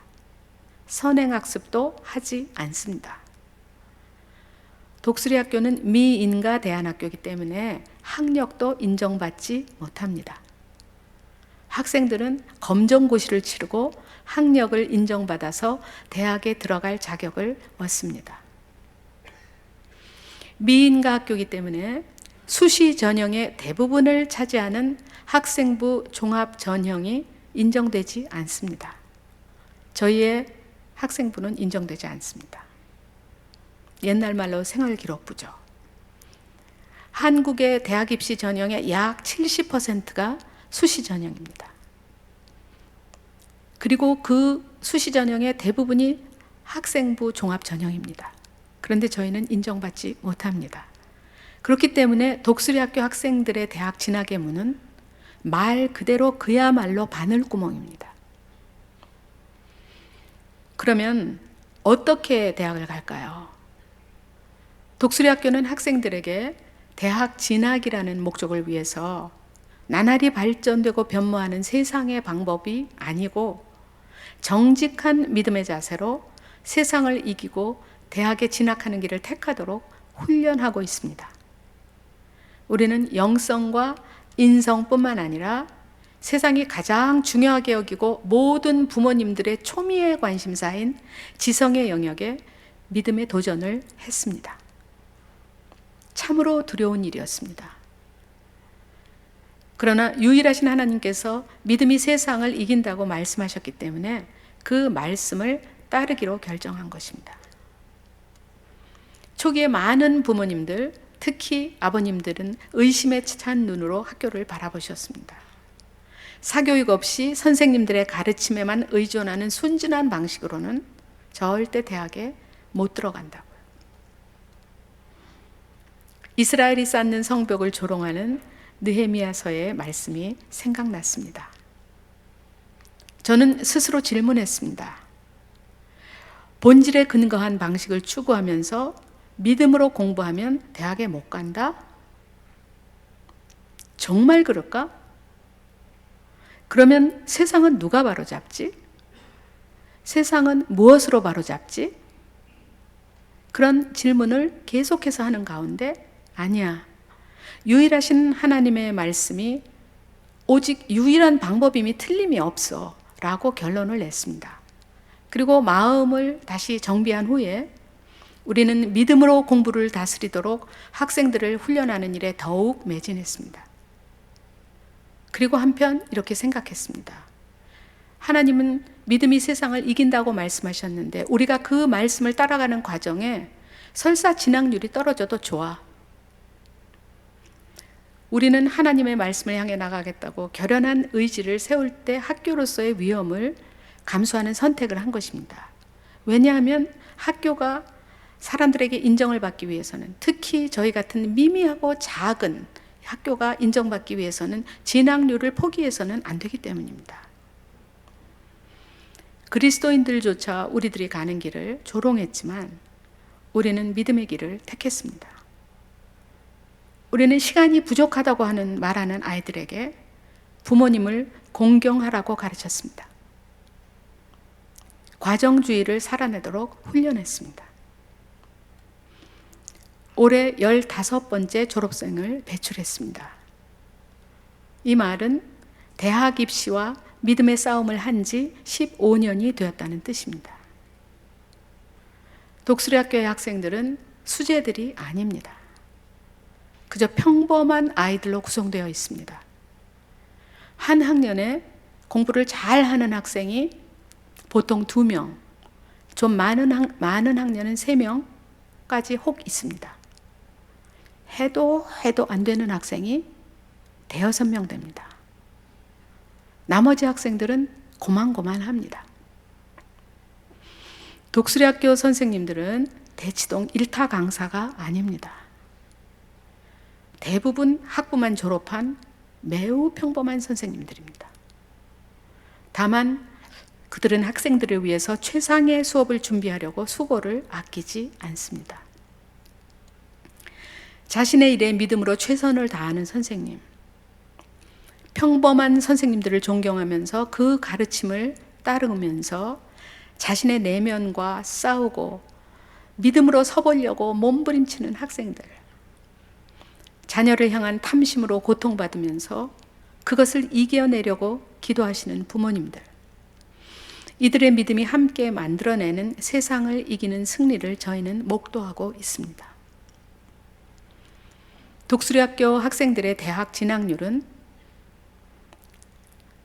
S8: 선행학습도 하지 않습니다. 독수리학교는 미인가 대안학교이기 때문에 학력도 인정받지 못합니다. 학생들은 검정고시를 치르고 학력을 인정받아서 대학에 들어갈 자격을 얻습니다. 미인가 학교이기 때문에 수시 전형의 대부분을 차지하는 학생부 종합 전형이 인정되지 않습니다. 저희의 학생부는 인정되지 않습니다. 옛날 말로 생활기록부죠. 한국의 대학 입시 전형의 약 70%가 수시 전형입니다. 그리고 그 수시 전형의 대부분이 학생부 종합 전형입니다. 그런데 저희는 인정받지 못합니다. 그렇기 때문에 독수리학교 학생들의 대학 진학의 문은 말 그대로 그야말로 바늘구멍입니다. 그러면 어떻게 대학을 갈까요? 독수리학교는 학생들에게 대학 진학이라는 목적을 위해서 나날이 발전되고 변모하는 세상의 방법이 아니고, 정직한 믿음의 자세로 세상을 이기고 대학에 진학하는 길을 택하도록 훈련하고 있습니다. 우리는 영성과 인성뿐만 아니라 세상이 가장 중요하게 여기고 모든 부모님들의 초미의 관심사인 지성의 영역에 믿음의 도전을 했습니다. 참으로 두려운 일이었습니다. 그러나 유일하신 하나님께서 믿음이 세상을 이긴다고 말씀하셨기 때문에 그 말씀을 따르기로 결정한 것입니다. 초기에 많은 부모님들, 특히 아버님들은 의심에 찬 눈으로 학교를 바라보셨습니다. 사교육 없이 선생님들의 가르침에만 의존하는 순진한 방식으로는 절대 대학에 못 들어간다고요. 이스라엘이 쌓는 성벽을 조롱하는 느헤미야서의 말씀이 생각났습니다. 저는 스스로 질문했습니다. 본질에 근거한 방식을 추구하면서 믿음으로 공부하면 대학에 못 간다? 정말 그럴까? 그러면 세상은 누가 바로잡지? 세상은 무엇으로 바로잡지? 그런 질문을 계속해서 하는 가운데, 아니야, 유일하신 하나님의 말씀이 오직 유일한 방법임이 틀림이 없어 라고 결론을 냈습니다. 그리고 마음을 다시 정비한 후에 우리는 믿음으로 공부를 다스리도록 학생들을 훈련하는 일에 더욱 매진했습니다. 그리고 한편 이렇게 생각했습니다. 하나님은 믿음이 세상을 이긴다고 말씀하셨는데 우리가 그 말씀을 따라가는 과정에 설사 진학률이 떨어져도 좋아. 우리는 하나님의 말씀을 향해 나가겠다고 결연한 의지를 세울 때 학교로서의 위험을 감수하는 선택을 한 것입니다. 왜냐하면 학교가 사람들에게 인정을 받기 위해서는, 특히 저희 같은 미미하고 작은 학교가 인정받기 위해서는 진학률을 포기해서는 안 되기 때문입니다. 그리스도인들조차 우리들이 가는 길을 조롱했지만 우리는 믿음의 길을 택했습니다. 우리는 시간이 부족하다고 말하는 아이들에게 부모님을 공경하라고 가르쳤습니다. 과정주의를 살아내도록 훈련했습니다. 올해 15번째 졸업생을 배출했습니다. 이 말은 대학 입시와 믿음의 싸움을 한 지 15년이 되었다는 뜻입니다. 독수리학교의 학생들은 수재들이 아닙니다. 그저 평범한 아이들로 구성되어 있습니다. 한 학년에 공부를 잘하는 학생이 보통 2명, 좀 많은 학년은 3명까지 혹 있습니다. 해도 안 되는 학생이 5명 됩니다. 나머지 학생들은 고만고만합니다. 독수리학교 선생님들은 대치동 1타 강사가 아닙니다. 대부분 학부만 졸업한 매우 평범한 선생님들입니다. 다만 그들은 학생들을 위해서 최상의 수업을 준비하려고 수고를 아끼지 않습니다. 자신의 일에 믿음으로 최선을 다하는 선생님, 평범한 선생님들을 존경하면서 그 가르침을 따르면서 자신의 내면과 싸우고 믿음으로 서보려고 몸부림치는 학생들, 자녀를 향한 탐심으로 고통받으면서 그것을 이겨내려고 기도하시는 부모님들, 이들의 믿음이 함께 만들어내는 세상을 이기는 승리를 저희는 목도하고 있습니다. 독수리학교 학생들의 대학 진학률은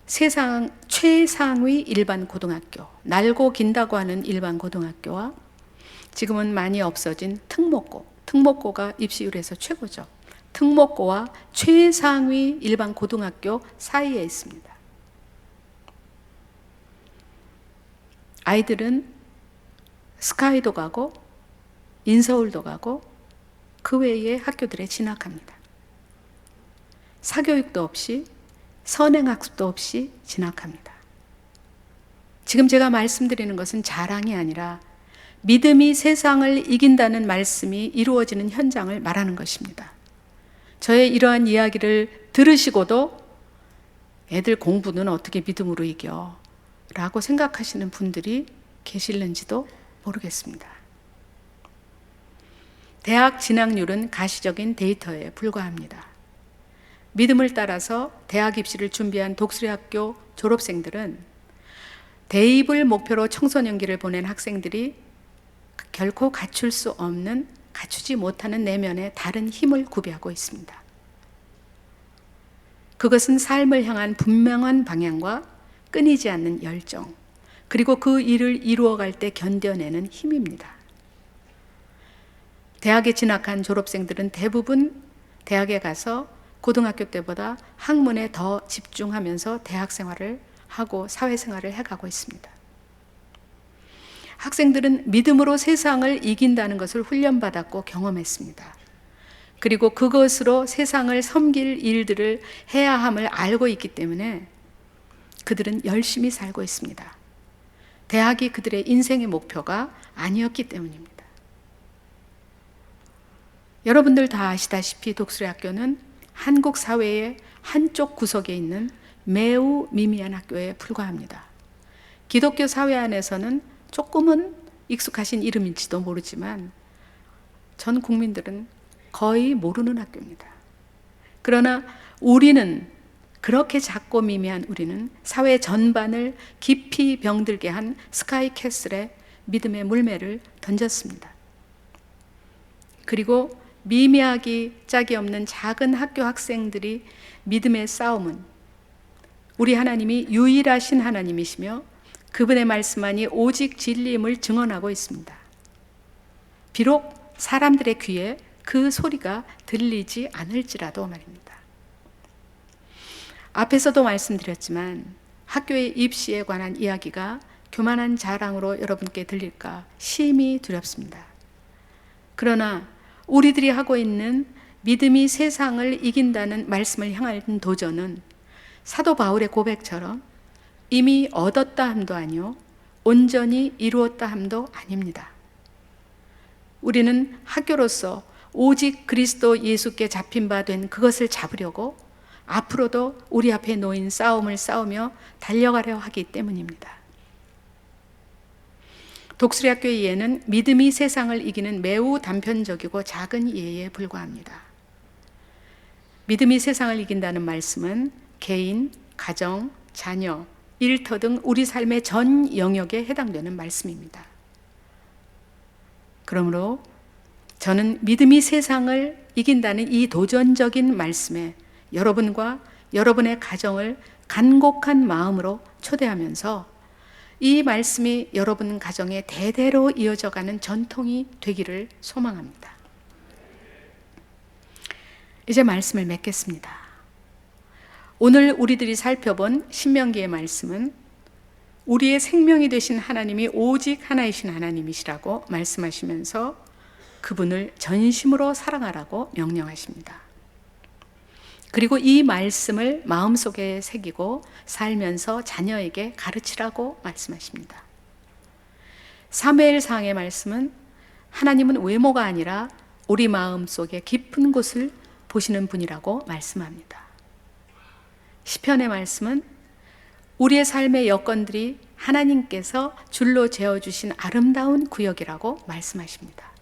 S8: 세상 최상위 일반 고등학교, 날고 긴다고 하는 일반 고등학교와 지금은 많이 없어진 특목고가 입시율에서 최고죠. 특목고와 최상위 일반 고등학교 사이에 있습니다. 아이들은 스카이도 가고 인서울도 가고 그 외의 학교들에 진학합니다. 사교육도 없이 선행학습도 없이 진학합니다. 지금 제가 말씀드리는 것은 자랑이 아니라 믿음이 세상을 이긴다는 말씀이 이루어지는 현장을 말하는 것입니다. 저의 이러한 이야기를 들으시고도 애들 공부는 어떻게 믿음으로 이겨? 라고 생각하시는 분들이 계실는지도 모르겠습니다. 대학 진학률은 가시적인 데이터에 불과합니다. 믿음을 따라서 대학 입시를 준비한 독수리학교 졸업생들은 대입을 목표로 청소년기를 보낸 학생들이 결코 갖추지 못하는 내면의 다른 힘을 구비하고 있습니다. 그것은 삶을 향한 분명한 방향과 끊이지 않는 열정, 그리고 그 일을 이루어갈 때 견뎌내는 힘입니다. 대학에 진학한 졸업생들은 대부분 대학에 가서 고등학교 때보다 학문에 더 집중하면서 대학 생활을 하고 사회생활을 해가고 있습니다. 학생들은 믿음으로 세상을 이긴다는 것을 훈련받았고 경험했습니다. 그리고 그것으로 세상을 섬길 일들을 해야 함을 알고 있기 때문에 그들은 열심히 살고 있습니다. 대학이 그들의 인생의 목표가 아니었기 때문입니다. 여러분들 다 아시다시피 독수리학교는 한국 사회의 한쪽 구석에 있는 매우 미미한 학교에 불과합니다. 기독교 사회 안에서는 조금은 익숙하신 이름일지도 모르지만 전 국민들은 거의 모르는 학교입니다. 그러나 우리는 그렇게 작고 미미한 우리는 사회 전반을 깊이 병들게 한 스카이 캐슬에 믿음의 물매를 던졌습니다. 그리고 미미하기 짝이 없는 작은 학교 학생들이 믿음의 싸움은 우리 하나님이 유일하신 하나님이시며 그분의 말씀만이 오직 진리임을 증언하고 있습니다. 비록 사람들의 귀에 그 소리가 들리지 않을지라도 말입니다. 앞에서도 말씀드렸지만 학교의 입시에 관한 이야기가 교만한 자랑으로 여러분께 들릴까 심히 두렵습니다. 그러나 우리들이 하고 있는 믿음이 세상을 이긴다는 말씀을 향한 도전은 사도 바울의 고백처럼 이미 얻었다 함도 아니요 온전히 이루었다 함도 아닙니다. 우리는 학교로서 오직 그리스도 예수께 잡힌 바 된 그것을 잡으려고 앞으로도 우리 앞에 놓인 싸움을 싸우며 달려가려 하기 때문입니다. 독수리학교의 이해는 믿음이 세상을 이기는 매우 단편적이고 작은 이해에 불과합니다. 믿음이 세상을 이긴다는 말씀은 개인, 가정, 자녀, 일터 등 우리 삶의 전 영역에 해당되는 말씀입니다. 그러므로 저는 믿음이 세상을 이긴다는 이 도전적인 말씀에 여러분과 여러분의 가정을 간곡한 마음으로 초대하면서 이 말씀이 여러분 가정에 대대로 이어져가는 전통이 되기를 소망합니다. 이제 말씀을 맺겠습니다. 오늘 우리들이 살펴본 신명기의 말씀은 우리의 생명이 되신 하나님이 오직 하나이신 하나님이시라고 말씀하시면서 그분을 전심으로 사랑하라고 명령하십니다. 그리고 이 말씀을 마음속에 새기고 살면서 자녀에게 가르치라고 말씀하십니다. 사무엘상의 말씀은 하나님은 외모가 아니라 우리 마음속의 깊은 곳을 보시는 분이라고 말씀합니다. 시편의 말씀은 우리의 삶의 여건들이 하나님께서 줄로 재어주신 아름다운 구역이라고 말씀하십니다.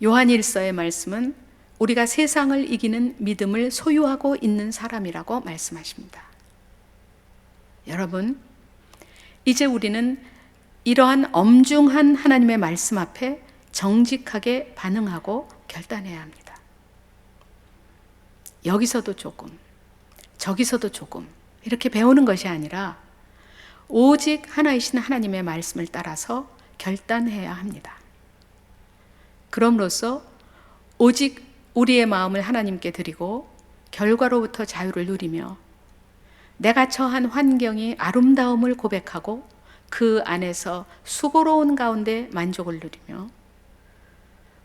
S8: 요한일서의 말씀은 우리가 세상을 이기는 믿음을 소유하고 있는 사람이라고 말씀하십니다. 여러분, 이제 우리는 이러한 엄중한 하나님의 말씀 앞에 정직하게 반응하고 결단해야 합니다. 여기서도 조금, 저기서도 조금 이렇게 배우는 것이 아니라 오직 하나이신 하나님의 말씀을 따라서 결단해야 합니다. 그럼으로써 오직 우리의 마음을 하나님께 드리고 결과로부터 자유를 누리며 내가 처한 환경이 아름다움을 고백하고 그 안에서 수고로운 가운데 만족을 누리며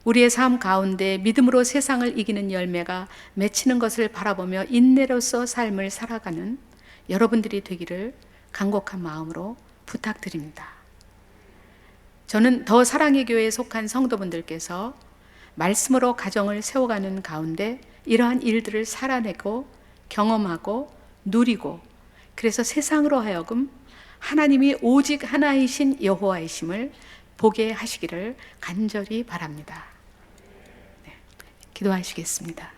S8: 우리의 삶 가운데 믿음으로 세상을 이기는 열매가 맺히는 것을 바라보며 인내로서 삶을 살아가는 여러분들이 되기를 간곡한 마음으로 부탁드립니다. 저는 더 사랑의 교회에 속한 성도분들께서 말씀으로 가정을 세워가는 가운데 이러한 일들을 살아내고 경험하고 누리고 그래서 세상으로 하여금 하나님이 오직 하나이신 여호와이심을 보게 하시기를 간절히 바랍니다. 기도하시겠습니다.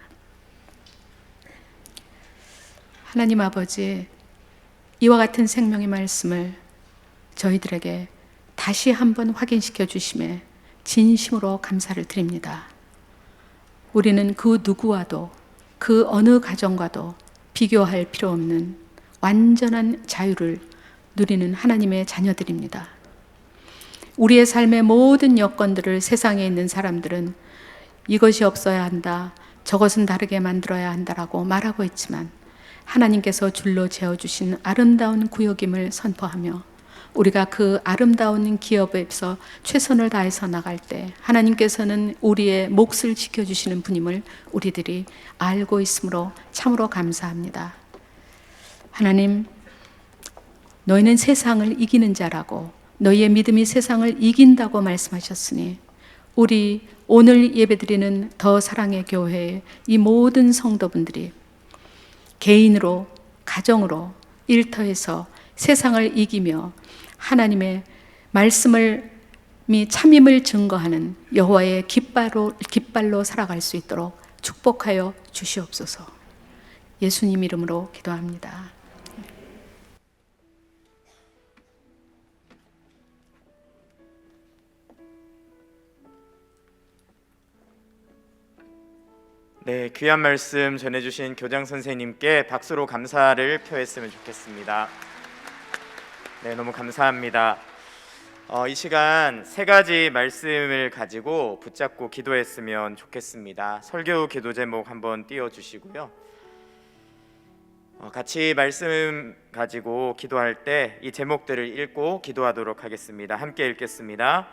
S8: 하나님 아버지, 이와 같은 생명의 말씀을 저희들에게 다시 한번 확인시켜 주심에 진심으로 감사를 드립니다. 우리는 그 누구와도 그 어느 가정과도 비교할 필요 없는 완전한 자유를 누리는 하나님의 자녀들입니다. 우리의 삶의 모든 여건들을 세상에 있는 사람들은 이것이 없어야 한다, 저것은 다르게 만들어야 한다라고 말하고 있지만 하나님께서 줄로 재어주신 아름다운 구역임을 선포하며 우리가 그 아름다운 기업에서 최선을 다해서 나갈 때 하나님께서는 우리의 몫을 지켜주시는 분임을 우리들이 알고 있으므로 참으로 감사합니다. 하나님, 너희는 세상을 이기는 자라고 너희의 믿음이 세상을 이긴다고 말씀하셨으니 우리 오늘 예배드리는 더 사랑의 교회의 이 모든 성도분들이 개인으로, 가정으로, 일터에서 세상을 이기며 하나님의 말씀을 참임을 증거하는 여호와의 깃발로 살아갈 수 있도록 축복하여 주시옵소서. 예수님 이름으로 기도합니다.
S2: 네, 귀한 말씀 전해주신 교장 선생님께 박수로 감사를 표했으면 좋겠습니다. 네, 너무 감사합니다. 이 시간 세 가지 말씀을 가지고 붙잡고 기도했으면 좋겠습니다. 설교 기도 제목 한번 띄워주시고요. 같이 말씀 가지고 기도할 때 이 제목들을 읽고 기도하도록 하겠습니다. 함께 읽겠습니다.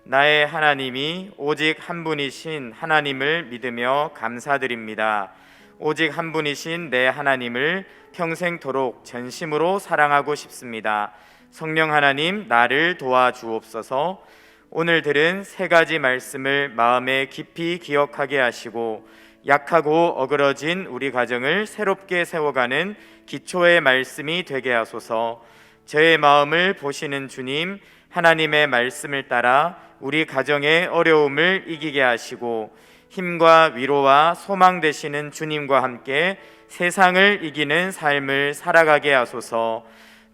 S2: 나의 하나님이 오직 한 분이신 하나님을 믿으며 감사드립니다. 오직 한 분이신 내 하나님을 평생토록 전심으로 사랑하고 싶습니다. 성령 하나님, 나를 도와주옵소서. 오늘 들은 세 가지 말씀을 마음에 깊이 기억하게 하시고 약하고 어그러진 우리 가정을 새롭게 세워가는 기초의 말씀이 되게 하소서. 저의 마음을 보시는 주님, 하나님의 말씀을 따라 우리 가정의 어려움을 이기게 하시고 힘과 위로와 소망 되시는 주님과 함께 세상을 이기는 삶을 살아가게 하소서.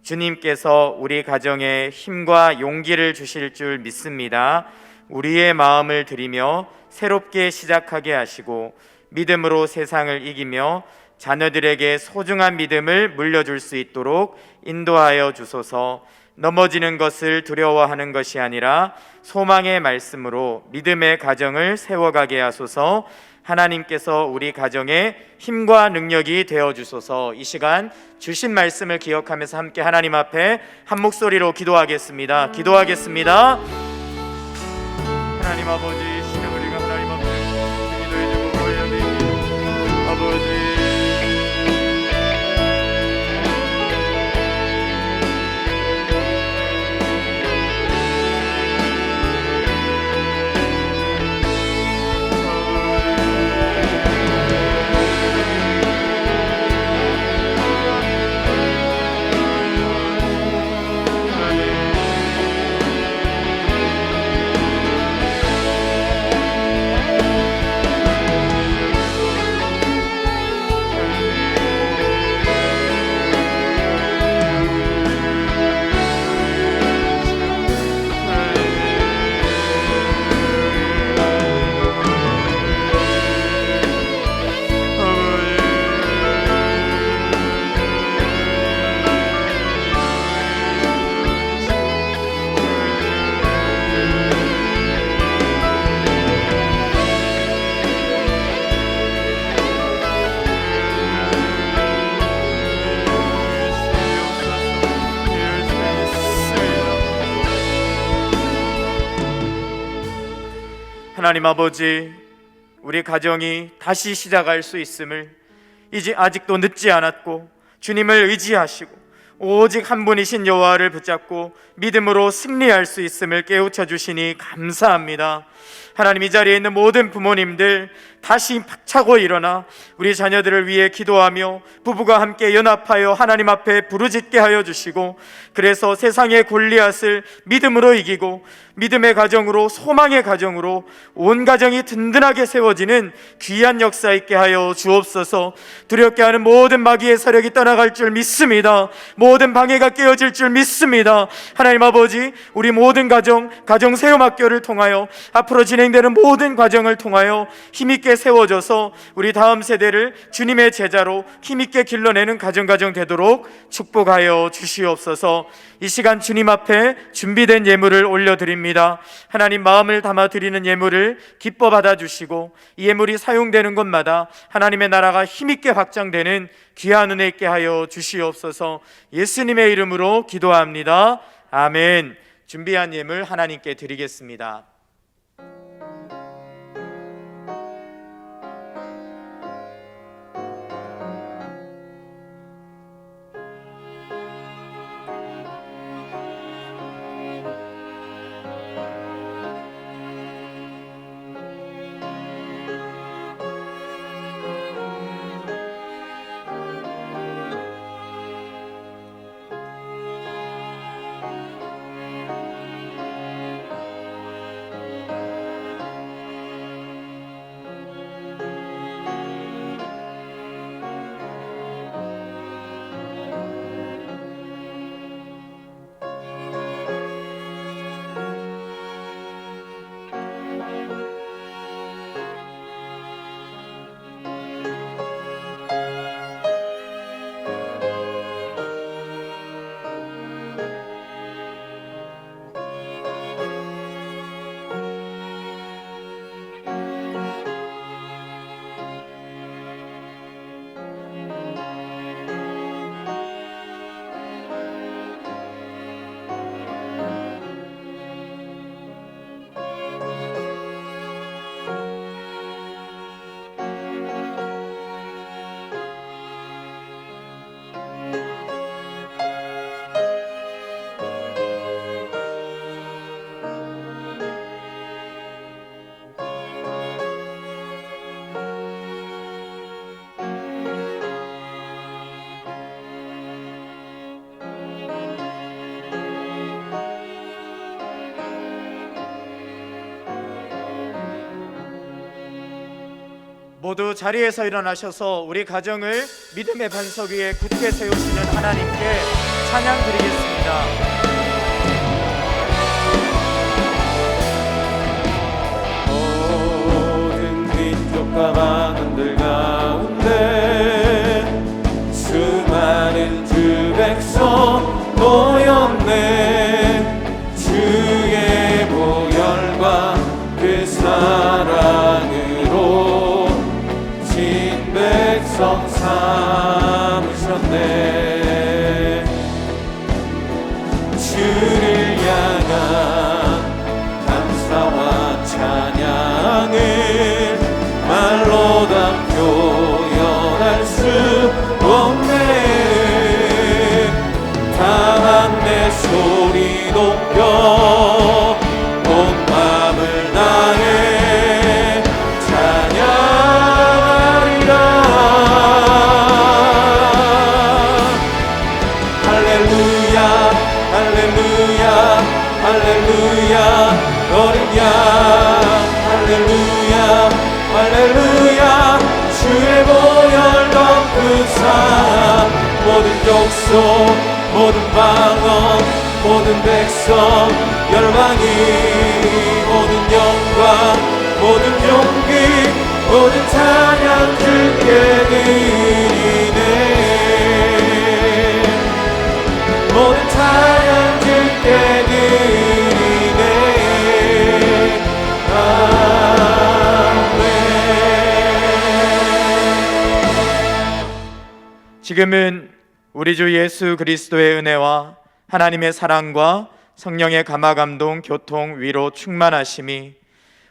S2: 주님께서 우리 가정에 힘과 용기를 주실 줄 믿습니다. 우리의 마음을 드리며 새롭게 시작하게 하시고 믿음으로 세상을 이기며 자녀들에게 소중한 믿음을 물려줄 수 있도록 인도하여 주소서. 넘어지는 것을 두려워하는 것이 아니라 소망의 말씀으로 믿음의 가정을 세워가게 하소서. 하나님께서 우리 가정에 힘과 능력이 되어 주소서. 이 시간 주신 말씀을 기억하면서 함께 하나님 앞에 한 목소리로 기도하겠습니다. 기도하겠습니다. 하나님 아버지, 시간 우리가 하나님 앞에 기도해 주고 보여야 됩니다. 아버지, 하나님 아버지, 우리 가정이 다시 시작할 수 있음을 이제 아직도 늦지 않았고 주님을 의지하시고 오직 한 분이신 여호와를 붙잡고 믿음으로 승리할 수 있음을 깨우쳐 주시니 감사합니다. 하나님, 이 자리에 있는 모든 부모님들 다시 박차고 일어나 우리 자녀들을 위해 기도하며 부부가 함께 연합하여 하나님 앞에 부르짖게 하여 주시고, 그래서 세상의 골리앗을 믿음으로 이기고 믿음의 가정으로, 소망의 가정으로 온 가정이 든든하게 세워지는 귀한 역사 있게 하여 주옵소서. 두렵게 하는 모든 마귀의 세력이 떠나갈 줄 믿습니다. 모든 방해가 깨어질 줄 믿습니다. 하나님 아버지, 우리 모든 가정 세움학교를 통하여 앞으로 진행되는 모든 과정을 통하여 힘있게 세워져서 우리 다음 세대를 주님의 제자로 힘있게 길러내는 가정 되도록 축복하여 주시옵소서. 이 시간 주님 앞에 준비된 예물을 올려드립니다. 하나님, 마음을 담아 드리는 예물을 기뻐 받아주시고 이 예물이 사용되는 곳마다 하나님의 나라가 힘있게 확장되는 귀한 은혜 있게 하여 주시옵소서. 예수님의 이름으로 기도합니다. 아멘. 준비한 예물 하나님께 드리겠습니다. 모두 자리에서 일어나셔서 우리 가정을 믿음의 반석 위에 굳게 세우시는 하나님께 찬양 드리겠습니다.
S1: 모든 민족과 만원들 가운데 수많은 주 백성 모였네. 주의 보혈과 그 사랑으로 진 백성 삼으셨네. 주를 향한 감사와 찬양을 말로 다 표현할 수 없네. 다만 내 소리 높여 온 마음을 다해 찬양하리라. 할렐루야 할렐루야 할렐루야 어린 양 할렐루야 할렐루야 주의 보혈 덮은 사 모든 족속 모든 방언 모든 백성 열방이 모든 영광 모든 용기 모든 찬양 주께 드리네. 모든 찬양 주께 드리네. 아멘.
S2: 지금은 우리 주 예수 그리스도의 은혜와 하나님의 사랑과 성령의 감화감동 교통 위로 충만하심이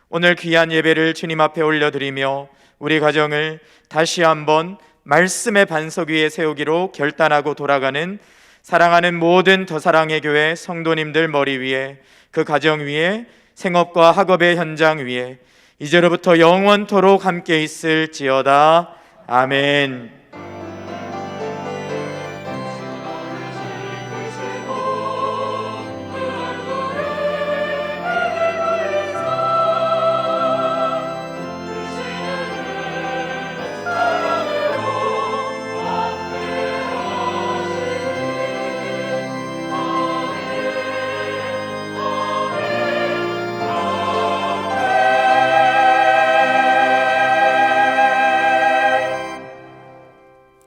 S2: 오늘 귀한 예배를 주님 앞에 올려드리며 우리 가정을 다시 한번 말씀의 반석 위에 세우기로 결단하고 돌아가는 사랑하는 모든 더사랑의 교회 성도님들 머리 위에 그 가정 위에 생업과 학업의 현장 위에 이제로부터 영원토록 함께 있을지어다. 아멘.